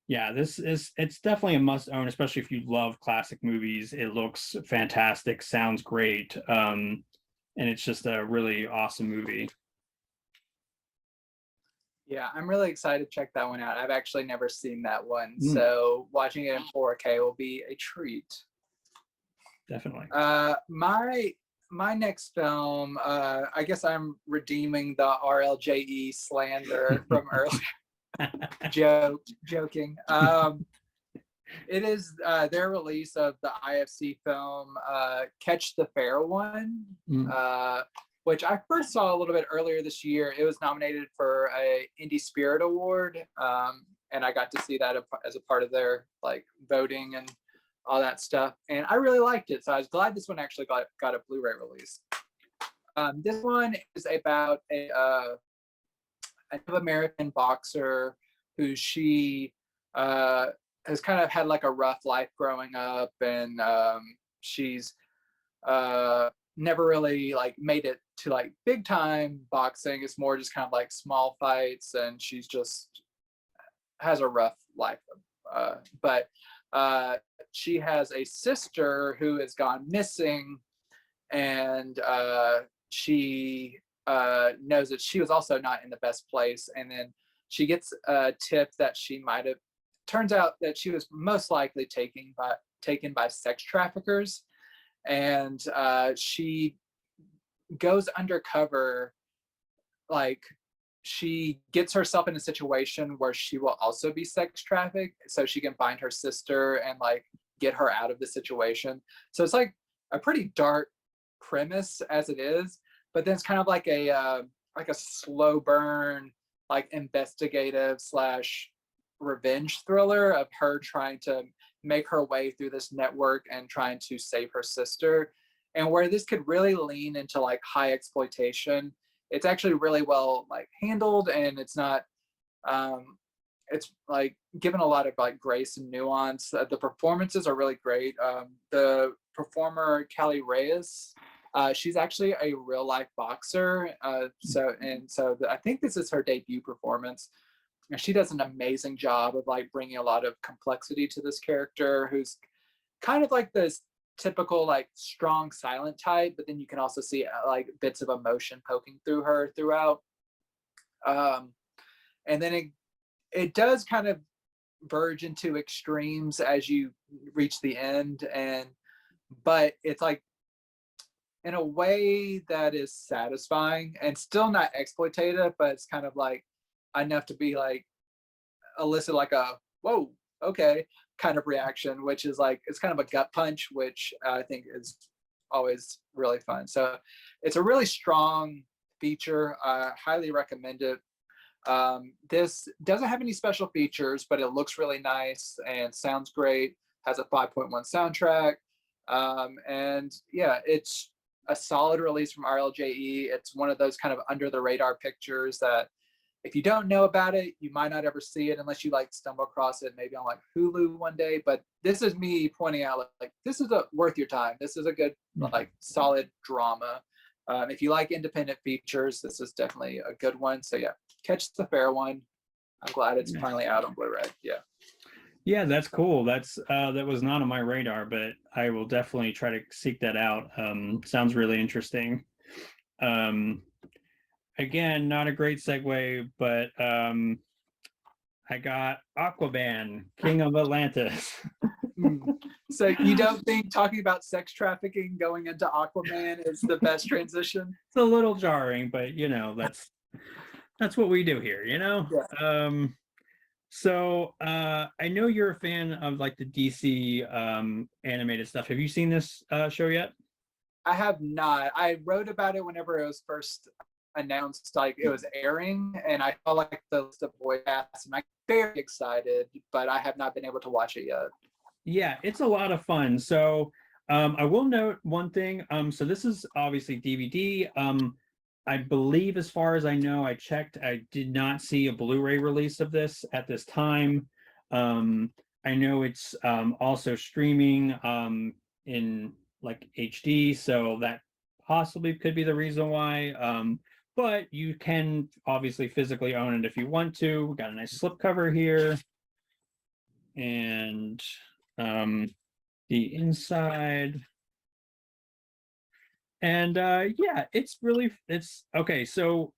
yeah, it's definitely a must own, especially if you love classic movies. It looks fantastic, sounds great, and it's just a really awesome movie. Yeah, I'm really excited to check that one out. I've actually never seen that one, Mm, so watching it in 4K will be a treat. definitely. My next film, I guess I'm redeeming the RLJE slander from earlier. Joking. It is their release of the IFC film Catch the Fair One, Mm, which I first saw a little bit earlier this year. It was nominated for a Indie Spirit Award, and I got to see that as a part of their like voting and all that stuff. And I really liked it, so I was glad this one actually got a Blu-ray release. This one is about a Native American boxer who she has kind of had like a rough life growing up, and she's never really like made it to like big time boxing. It's more just kind of like small fights, and she's just has a rough life. But she has a sister who has gone missing, and she knows that she was also not in the best place. And then she gets a tip that she might have. Turns out that she was most likely taken by sex traffickers, and she goes undercover. Like she gets herself in a situation where she will also be sex trafficked, so she can find her sister and like get her out of the situation. So it's like a pretty dark premise as it is, but then it's kind of like a slow burn, like investigative slash revenge thriller of her trying to make her way through this network and trying to save her sister. And where this could really lean into like high exploitation, it's actually really well like handled, and it's not it's like given a lot of like grace and nuance. The performances are really great. The performer Callie Reyes, she's actually a real life boxer. I think this is her debut performance. And she does an amazing job of like bringing a lot of complexity to this character, who's kind of like this typical like strong silent type, but then you can also see like bits of emotion poking through her throughout. Um, and then it does kind of verge into extremes as you reach the end, and but it's like in a way that is satisfying and still not exploitative, but it's kind of like enough to be like elicit like a whoa, okay, kind of reaction, which is like it's kind of a gut punch, which I think is always really fun. So it's a really strong feature. I highly recommend it. This doesn't have any special features, but it looks really nice and sounds great. Has a 5.1 soundtrack. And yeah, it's a solid release from RLJE. It's one of those kind of under the radar pictures that if you don't know about it, you might not ever see it unless you like stumble across it maybe on like Hulu one day. But this is me pointing out like this is worth your time. This is a good like solid drama. If you like independent features, this is definitely a good one. So yeah, Catch the Fair One. I'm glad it's finally out on Blu-ray. Yeah. Yeah, that's cool. That was not on my radar, but I will definitely try to seek that out. Sounds really interesting. Um, Again, not a great segue, but I got Aquaman, King of Atlantis. So you don't think talking about sex trafficking going into Aquaman is the best transition? It's a little jarring, but that's what we do here, you know? Yeah. I know you're a fan of like the DC animated stuff. Have you seen this show yet? I have not. I wrote about it whenever it was first announced like it was airing, and I saw like the list of voice cast, and I'm very excited, but I have not been able to watch it yet. Yeah, it's a lot of fun. So I will note one thing. So this is obviously DVD. I believe, as far as I know, I checked, I did not see a Blu-ray release of this at this time. I know it's also streaming in like HD, so that possibly could be the reason why. But you can obviously physically own it if you want to. We got a nice slipcover here. And the inside. And yeah, it's okay. So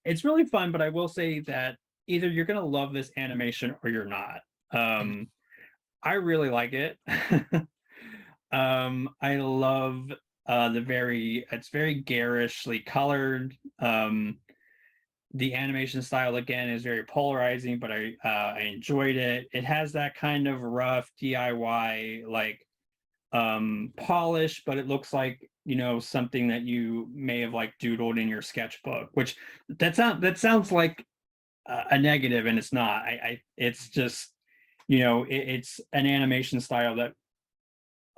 it's really fun, but I will say that either you're gonna love this animation or you're not. I really like it. I love it's very garishly colored. The animation style again is very polarizing, but I enjoyed it. It has that kind of rough DIY like polish, but it looks like, you know, something that you may have like doodled in your sketchbook, which that sounds like a negative, and it's not. It's just, you know, it's an animation style that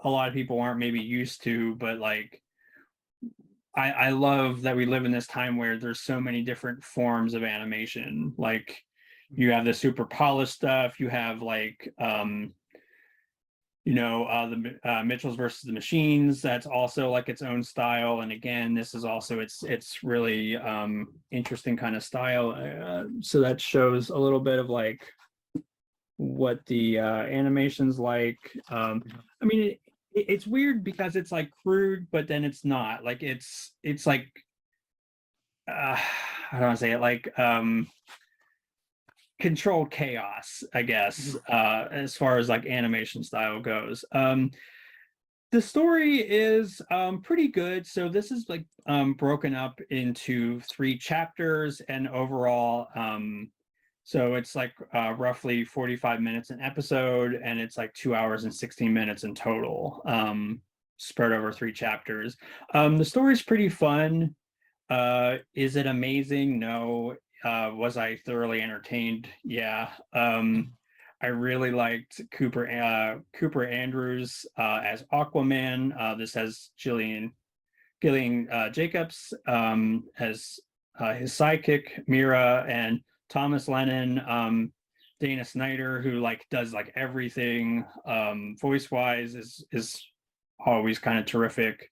a lot of people aren't maybe used to, but like I love that we live in this time where there's so many different forms of animation. Like you have the super polished stuff, you have like you know, the Mitchells versus the Machines. That's also like its own style. And again, this is also it's really interesting kind of style. So that shows a little bit of like what the animation's like. I mean, it's weird because it's like crude, but then it's not. Like it's like how do I say it? Like controlled chaos, I guess, as far as like animation style goes. The story is pretty good. So this is like broken up into 3 chapters, and overall, so it's like roughly 45 minutes an episode, and it's like 2 hours and 16 minutes in total, spread over 3 chapters. The story's pretty fun. Is it amazing? No. Was I thoroughly entertained? Yeah. I really liked Cooper Andrews as Aquaman. This has Gillian Jacobs as his sidekick Mira, and Thomas Lennon, Dana Snyder, who like does like everything voice wise, is always kind of terrific.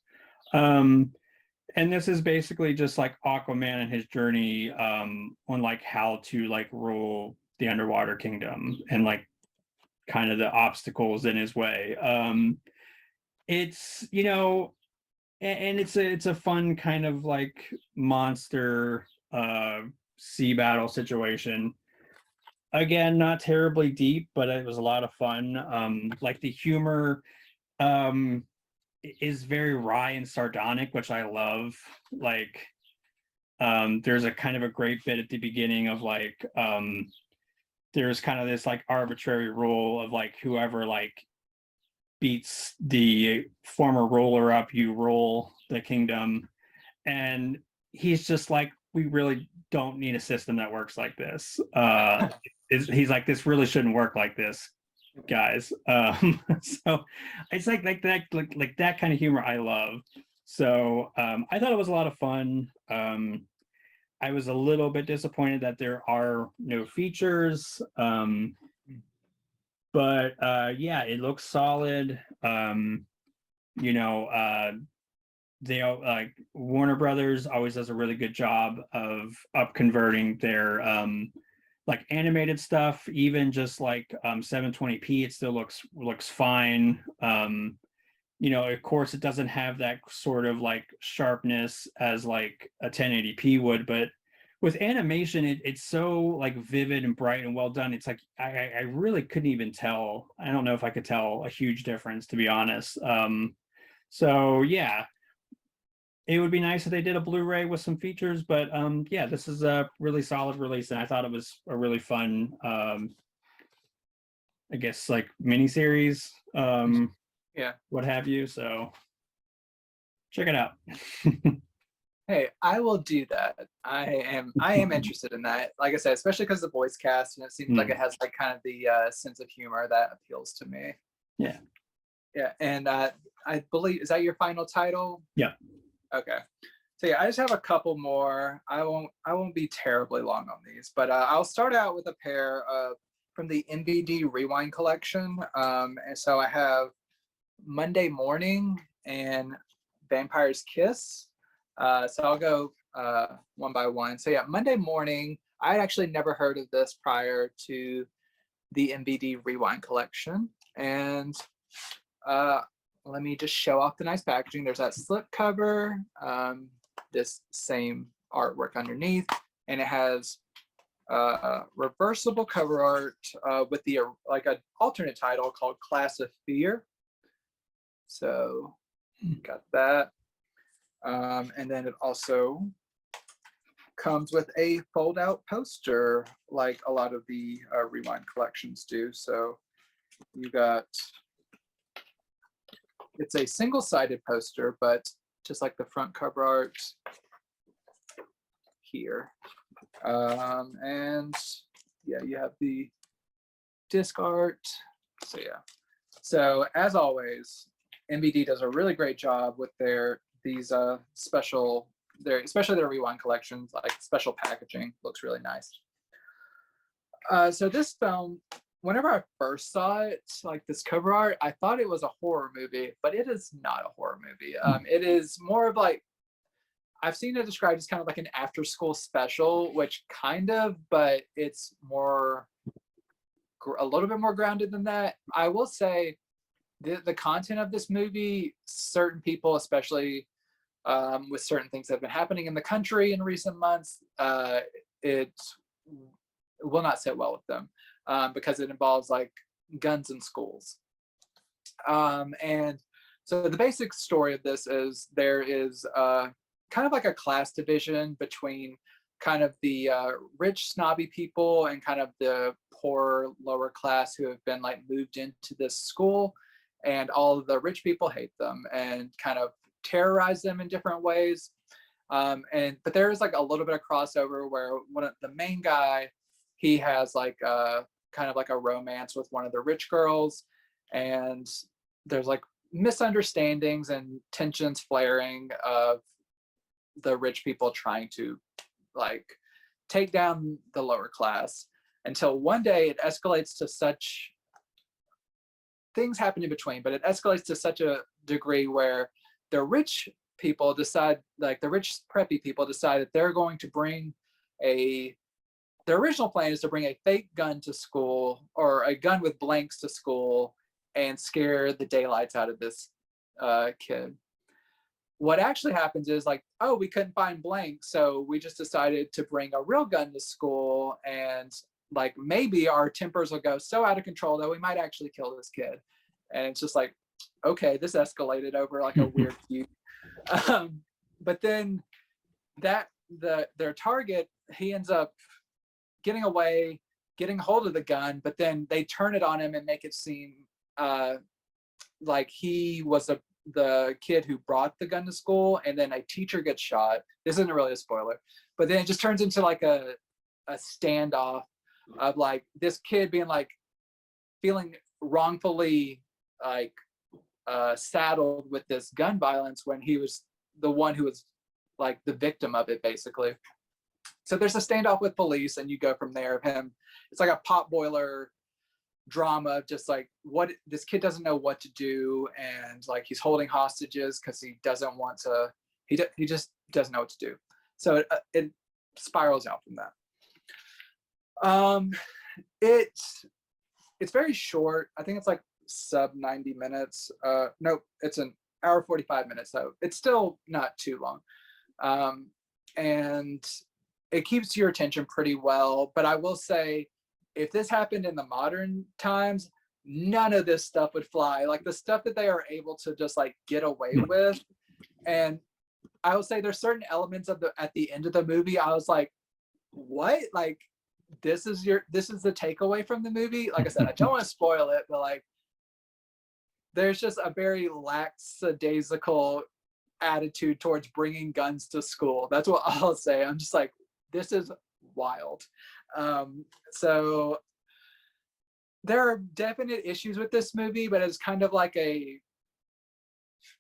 And this is basically just like Aquaman and his journey on like how to like rule the underwater kingdom and like kind of the obstacles in his way. It's, you know, and it's a fun kind of like monster sea battle situation. Again, not terribly deep, but it was a lot of fun. Like the humor um is very wry and sardonic, which I love. Like there's a kind of a great bit at the beginning of like there's kind of this like arbitrary rule of like whoever like beats the former ruler up, you rule the kingdom. And he's just like, we really don't need a system that works like this. He's like, this really shouldn't work like this, guys. So it's like that, like that kind of humor I love. So I thought it was a lot of fun. I was a little bit disappointed that there are no features. But yeah, it looks solid. You know, they like Warner Brothers always does a really good job of up converting their like animated stuff. Even just like 720p, it still looks fine. You know, of course, it doesn't have that sort of like sharpness as like a 1080p would, but with animation, it's so like vivid and bright and well done. It's like I really couldn't even tell. I don't know if I could tell a huge difference, to be honest. So yeah, it would be nice if they did a Blu-ray with some features, but yeah, this is a really solid release, and I thought it was a really fun, I guess, like miniseries, Yeah. what have you. So check it out. Hey, I will do that. I am interested in that. Like I said, especially because the voice cast, and it seems like it has like kind of the sense of humor that appeals to me. Yeah. Yeah, and I believe, is that your final title? Yeah. Okay. So yeah, I just have a couple more. I won't be terribly long on these, but I'll start out with a pair from the MVD Rewind collection. And so I have Monday Morning and Vampire's Kiss. So I'll go one by one. So yeah, Monday Morning. I had actually never heard of this prior to the MVD Rewind collection, and let me just show off the nice packaging. There's that slip cover, this same artwork underneath, and it has reversible cover art with the like an alternate title called Class of Fear. So got that, and then it also comes with a fold-out poster, like a lot of the Rewind collections do. So you got, it's a single-sided poster, but just like the front cover art here. And yeah, you have the disc art. So yeah. So as always, MVD does a really great job with these special, especially their Rewind collections, like special packaging looks really nice. So this film, whenever I first saw it, like this cover art, I thought it was a horror movie, but it is not a horror movie. It is more of like, I've seen it described as kind of like an after school special, which kind of, but it's more, a little bit more grounded than that. I will say the content of this movie, certain people, especially with certain things that have been happening in the country in recent months, it will not sit well with them because it involves like guns in schools. And so the basic story of this is there is kind of like a class division between kind of the rich snobby people and kind of the poor lower class who have been like moved into this school, and all of the rich people hate them and kind of terrorize them in different ways. But there is like a little bit of crossover where one of the main guy, he has like kind of like a romance with one of the rich girls, and there's like misunderstandings and tensions flaring of the rich people trying to like take down the lower class, until one day it escalates to such, things happen in between, but it escalates to such a degree where the rich people decide, like the rich preppy people decide that they're going to bring their original plan is to bring a fake gun to school, or a gun with blanks to school, and scare the daylights out of this kid. What actually happens is like, oh, we couldn't find blanks, so we just decided to bring a real gun to school, and like maybe our tempers will go so out of control that we might actually kill this kid. And it's just like, okay, this escalated over like a weird feud. But then their target, he ends up getting away, getting hold of the gun, but then they turn it on him and make it seem like he was the kid who brought the gun to school, and then a teacher gets shot. This isn't really a spoiler, but then it just turns into like a standoff of like this kid being like feeling wrongfully like saddled with this gun violence when he was the one who was like the victim of it, basically. So there's a standoff with police, and you go from there of him. It's like a pot boiler drama of just like what this kid doesn't know what to do, and like he's holding hostages because he doesn't want to, he just doesn't know what to do. So it spirals out from that. It's very short. I think it's like sub 90 minutes. Nope, it's an hour 45 minutes, so it's still not too long. And it keeps your attention pretty well. But I will say, if this happened in the modern times, none of this stuff would fly. Like the stuff that they are able to just like get away with. And I will say there's certain elements of at the end of the movie, I was like, what? Like this is the takeaway from the movie. Like I said, I don't want to spoil it, but like there's just a very lackadaisical attitude towards bringing guns to school. That's what I'll say. I'm just like, this is wild. So there are definite issues with this movie, but it's kind of like a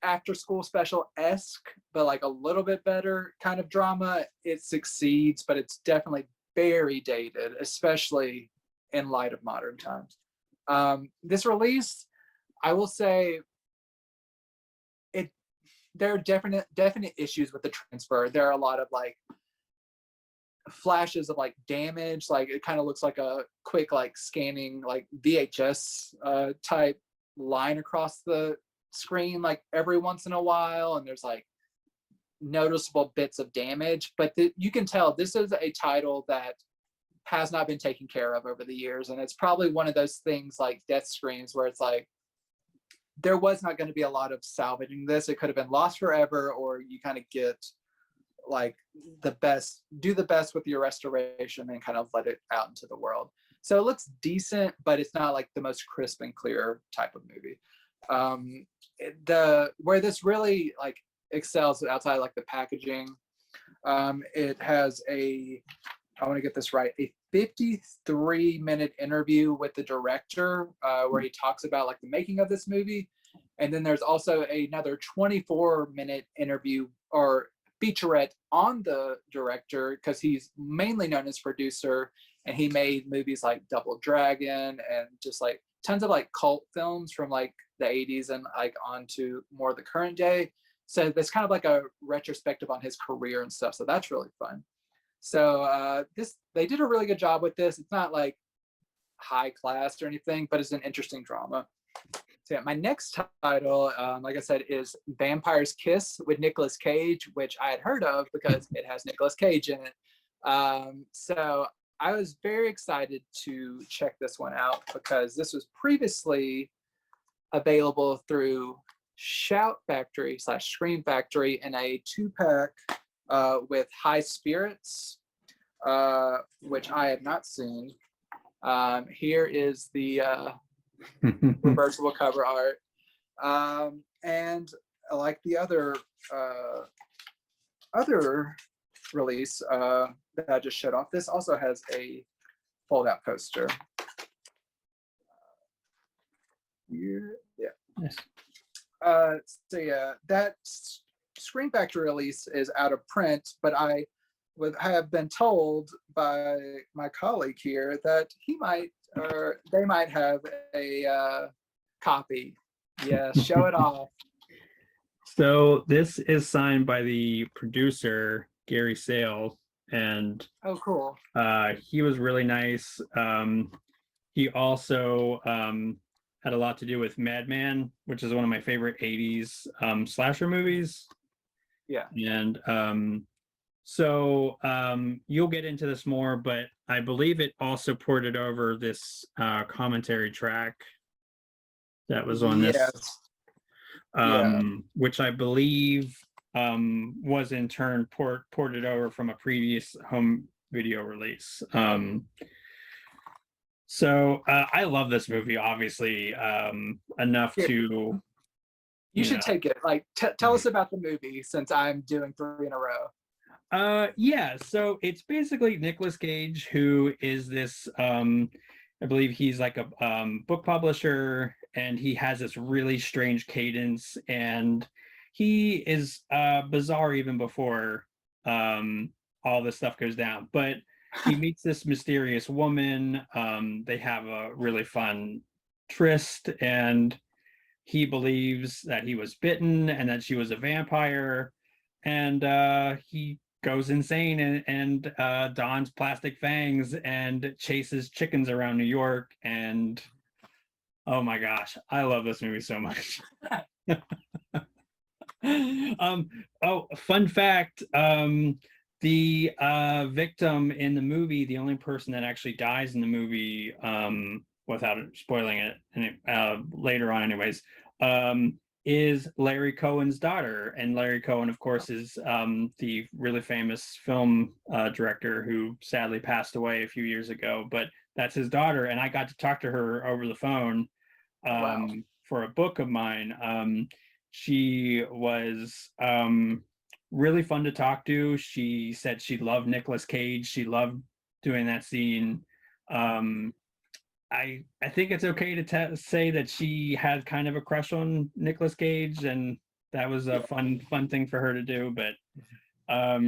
after school special-esque, but like a little bit better kind of drama. It succeeds, but it's definitely very dated, especially in light of modern times. This release, I will say, it there are definite issues with the transfer. There are a lot of like flashes of like damage, like it kind of looks like a quick like scanning like VHS type line across the screen like every once in a while, and there's like noticeable bits of damage, but you can tell this is a title that has not been taken care of over the years, and it's probably one of those things like Death Screams where it's like there was not going to be a lot of salvaging this. It could have been lost forever, or you kind of get like do the best with your restoration and kind of let it out into the world. So it looks decent, but it's not like the most crisp and clear type of movie. Where this really like excels outside like the packaging, it has I want to get this right, a 53-minute interview with the director where he talks about like the making of this movie. And then there's also another 24-minute interview or featurette on the director, because he's mainly known as producer, and he made movies like Double Dragon and just like tons of like cult films from like the 80s and like onto more of the current day. So there's kind of like a retrospective on his career and stuff. So that's really fun. So they did a really good job with this. It's not like high class or anything, but it's an interesting drama. So yeah, my next title, like I said, is Vampire's Kiss with Nicolas Cage, which I had heard of because it has Nicolas Cage in it. So I was very excited to check this one out because this was previously available through Shout Factory / Scream Factory in a 2-pack with High Spirits, which I have not seen. Here is the reversible cover art. And like the other release that I just showed off, this also has a fold-out poster. Here, yeah. Yes. So yeah, that Screen Factory release is out of print, but I have been told by my colleague here that he might, or they might have a copy. Yeah, show it off. So this is signed by the producer, Gary Sale, and Oh, cool. he was really nice. He also had a lot to do with Madman, which is one of my favorite 80s slasher movies. Yeah. And so you'll get into this more, but I believe it also ported over this commentary track that was on this, which I believe was in turn ported over from a previous home video release. So I love this movie, obviously, enough to... You should take it. Like, tell us about the movie, since I'm doing 3 in a row. Yeah, so it's basically Nicolas Cage, who is this, I believe he's like a book publisher, and he has this really strange cadence, and he is bizarre even before all this stuff goes down. But he meets this mysterious woman. They have a really fun tryst, and he believes that he was bitten and that she was a vampire, and he goes insane and dons plastic fangs and chases chickens around New York. And oh my gosh, I love this movie so much. Oh, fun fact, the victim in the movie, the only person that actually dies in the movie, without spoiling it, and later on anyways, is Larry Cohen's daughter. And Larry Cohen, of course, is the really famous film director who sadly passed away a few years ago, but that's his daughter. And I got to talk to her over the phone Wow. for a book of mine. She was really fun to talk to. She said she loved Nicolas Cage. She loved doing that scene. Um, I think it's okay to say that she had kind of a crush on Nicolas Cage, and that was a fun thing for her to do. But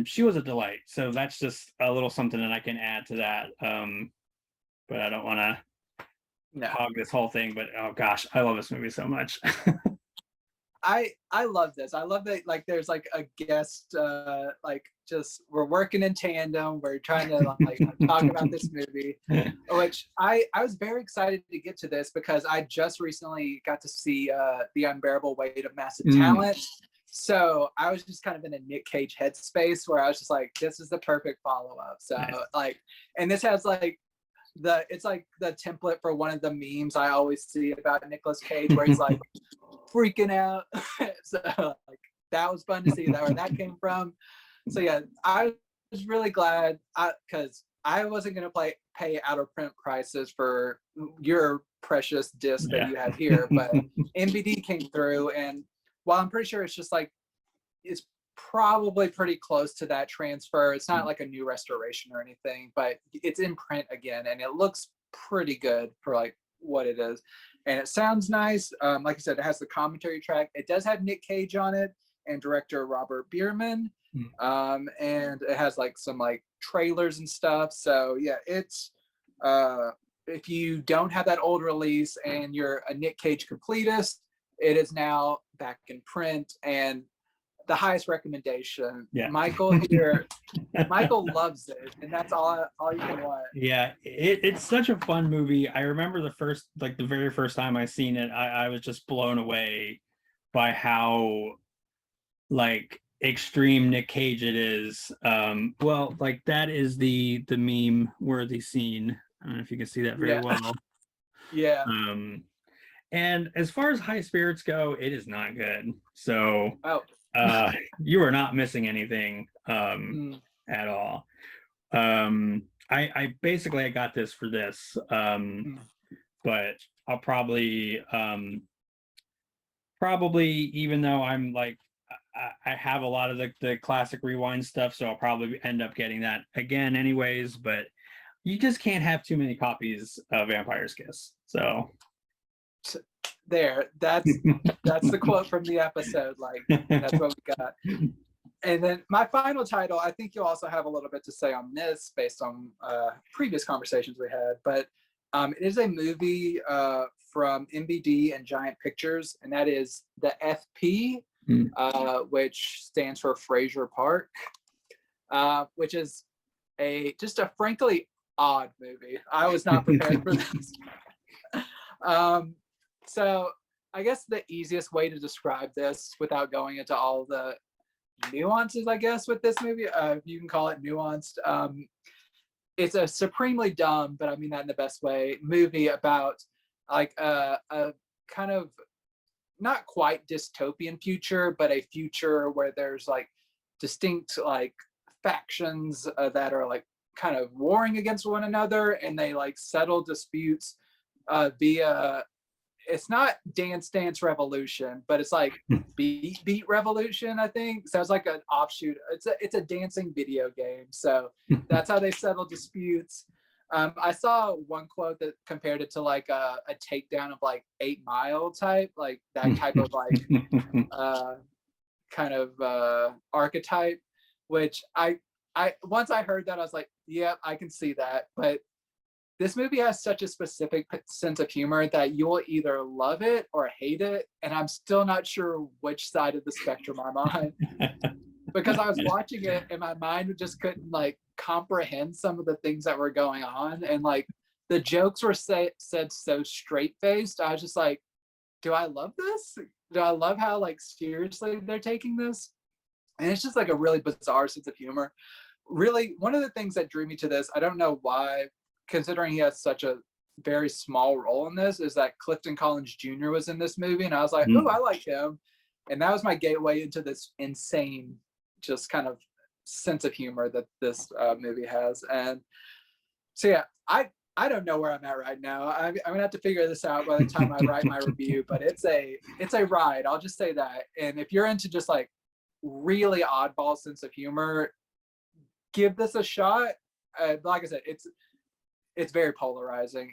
she was a delight. So that's just a little something that I can add to that. But I don't want to No, hog this whole thing. But oh gosh, I love this movie so much. I love this. I love that like there's like a guest like just we're working in tandem. We're trying to like talk about this movie, which I was very excited to get to this because I just recently got to see The Unbearable Weight of Massive Talent. So I was just kind of in a Nick Cage headspace where I was just like, this is the perfect follow-up. So Nice. like, and this has like it's like the template for one of the memes I always see about Nicolas Cage where he's like freaking out. So like that was fun to see that where that came from. So yeah, I was really glad because I wasn't gonna pay out of print prices for your precious disc that you have here, but NBD came through, and while I'm pretty sure it's just like it's probably pretty close to that transfer. It's not like a new restoration or anything, but it's in print again, and it looks pretty good for like what it is, and it sounds nice. Like I said, it has the commentary track. It does have Nick Cage on it and director Robert Bierman, and it has like some like trailers and stuff. So yeah, it's if you don't have that old release and you're a Nick Cage completist, it is now back in print and the highest recommendation. Yeah. Michael here, Michael loves it, and that's all you can want. Yeah, it's such a fun movie. I remember the very first time I seen it, I was just blown away by how like extreme Nick Cage it is. Well, like that is the meme worthy scene. I don't know if you can see that very well. Yeah. And as far as high spirits go, it is not good. So Oh. you are not missing anything at all. I basically I got this for this, but I'll probably even though I'm like I have a lot of the classic rewind stuff, so I'll probably end up getting that again anyways. But you just can't have too many copies of Vampire's Kiss. So there, that's the quote from the episode. Like that's what we got. And then my final title, I think you'll also have a little bit to say on this based on previous conversations we had, but it is a movie from MBD and Giant Pictures, and that is the FP, which stands for Fraser Park, which is just a frankly odd movie. I was not prepared for this. So I guess the easiest way to describe this without going into all the nuances, I guess, with this movie, you can call it nuanced. It's a supremely dumb, but I mean that in the best way, movie about like a kind of not quite dystopian future, but a future where there's like distinct like factions that are like kind of warring against one another, and they like settle disputes via it's not Dance Revolution, but it's like Beat Revolution, I think. So it's like an offshoot. It's a dancing video game. So that's how they settle disputes. I saw one quote that compared it to like a takedown of like 8 Mile type, like that type of like kind of archetype, which I once I heard that, I was like, yeah, I can see that. But this movie has such a specific sense of humor that you will either love it or hate it. And I'm still not sure which side of the spectrum I'm on because I was watching it and my mind just couldn't like comprehend some of the things that were going on. And like the jokes were said so straight faced. I was just like, do I love this? Do I love how like seriously they're taking this? And it's just like a really bizarre sense of humor. Really, one of the things that drew me to this, I don't know why, considering he has such a very small role in this, is that Clifton Collins Jr. was in this movie, and I was like, oh, I like him. And that was my gateway into this insane, just kind of sense of humor that this movie has. And so yeah, I don't know where I'm at right now. I'm gonna have to figure this out by the time I write my review. But it's a ride. I'll just say that. And if you're into just like really oddball sense of humor, give this a shot. Like I said, it's very polarizing,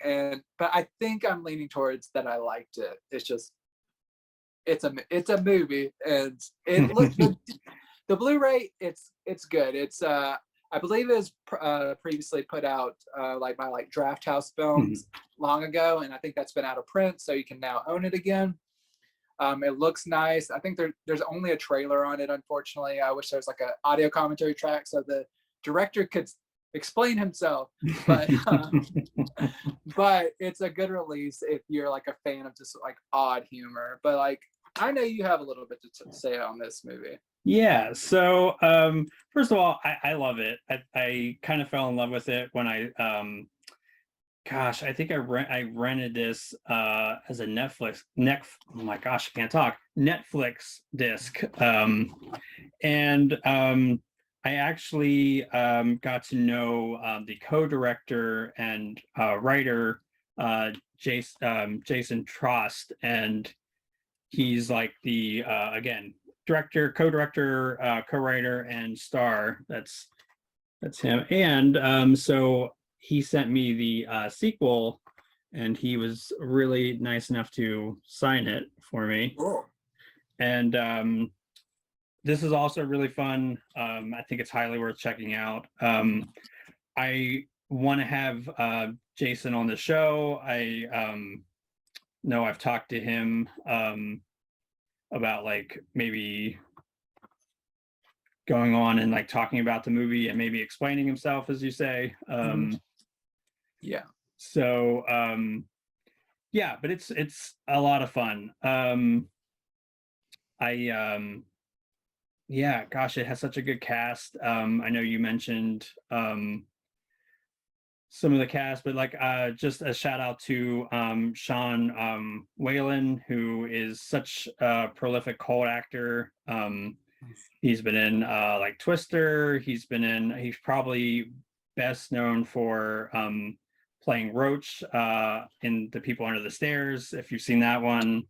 but I think I'm leaning towards that I liked it. It's just it's a movie, and it looks the Blu-ray. It's good. It's I believe it was previously put out like by like Draft House Films long ago, and I think that's been out of print, so you can now own it again. It looks nice. I think there's only a trailer on it, unfortunately. I wish there was like an audio commentary track so the director could explain himself. But but it's a good release if you're like a fan of just like odd humor. But like I know you have a little bit to say on this movie. Yeah. So first of all, I love it. I kind of fell in love with it when gosh, I think I rented this as a oh my gosh, I can't talk. Netflix disc. And I actually got to know the co-director and writer Jason Trost, and he's like the again director, co-director, co-writer, and star. That's him. And so he sent me the sequel, and he was really nice enough to sign it for me. Cool. And this is also really fun. I think it's highly worth checking out. I want to have Jason on the show. I know I've talked to him about like maybe going on and like talking about the movie and maybe explaining himself, as you say. Yeah. So yeah, but it's a lot of fun. Yeah, gosh, it has such a good cast. I know you mentioned some of the cast, but like just a shout out to Sean Whalen, who is such a prolific cult actor. He's been in like Twister. He's probably best known for playing Roach in The People Under the Stairs, if you've seen that one.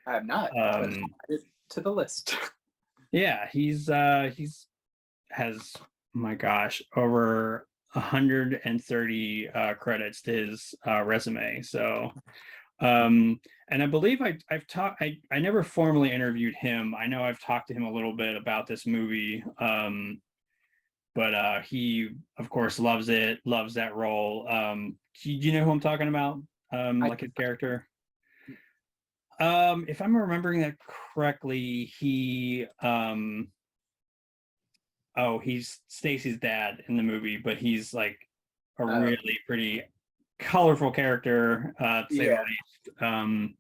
I have not. But add it to the list. Yeah, he's has, my gosh, over 130 credits to his resume. So and I believe I've talked, I never formally interviewed him. I know I've talked to him a little bit about this movie. But he of course loves that role. Do you know who I'm talking about? Like his character? If I'm remembering that correctly, he's Stacy's dad in the movie, but he's like a really pretty colorful character, to say the least.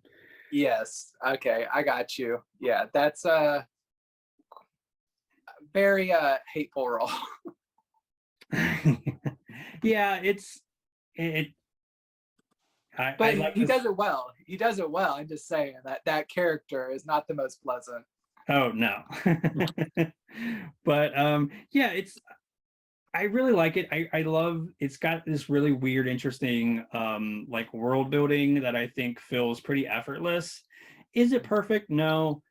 Yes. Okay, I got you. Yeah, that's a very hateful role. Yeah, but like he does it well. He does it well. I'm just saying that character is not the most pleasant. Oh no. But yeah, I really like it. I love, it's got this really weird, interesting like world building that I think feels pretty effortless. Is it perfect? No.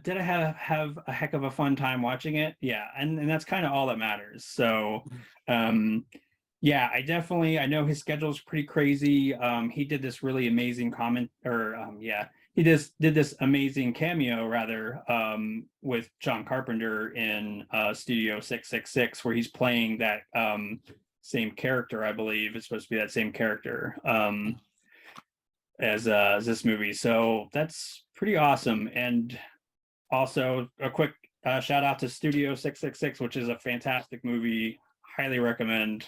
Did I have a heck of a fun time watching it? Yeah, and that's kind of all that matters. So yeah, I know his schedule's pretty crazy. He did this really amazing he just did this amazing cameo rather with John Carpenter in Studio 666, where he's playing that same character. I believe it's supposed to be that same character as this movie. So that's pretty awesome. And also a quick shout out to Studio 666, which is a fantastic movie. Highly recommend.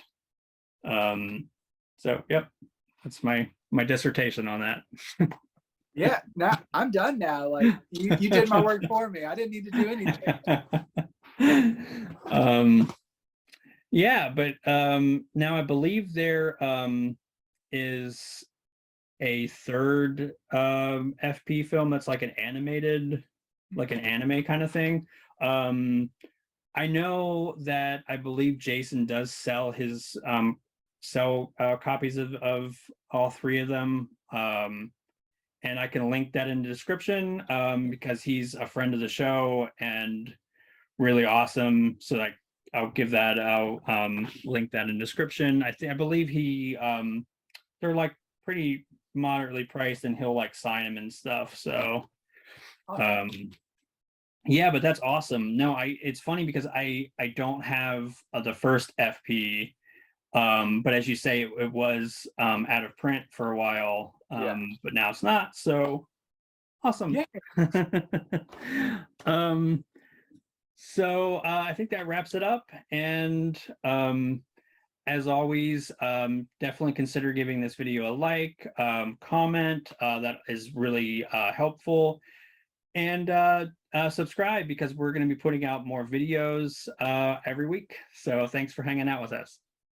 So yep, that's my dissertation on that. Yeah, now I'm done now. Like you did my work for me. I didn't need to do anything. Yeah, but now I believe there is a third FP film that's like an animated, like an anime kind of thing. I know that I believe Jason does sell his sell copies of all three of them. And I can link that in the description because he's a friend of the show and really awesome. So like I'll give that, I'll link that in the description. I believe they're like pretty moderately priced, and he'll like sign them and stuff. So Awesome. yeah, but that's awesome. No, it's funny because I don't have the first FP. But as you say, it was out of print for a while. Yeah. But now it's not. So awesome. Yeah. um so I think that wraps it up. And as always, definitely consider giving this video a like, comment. That is really helpful. And subscribe, because we're going to be putting out more videos every week. So thanks for hanging out with us.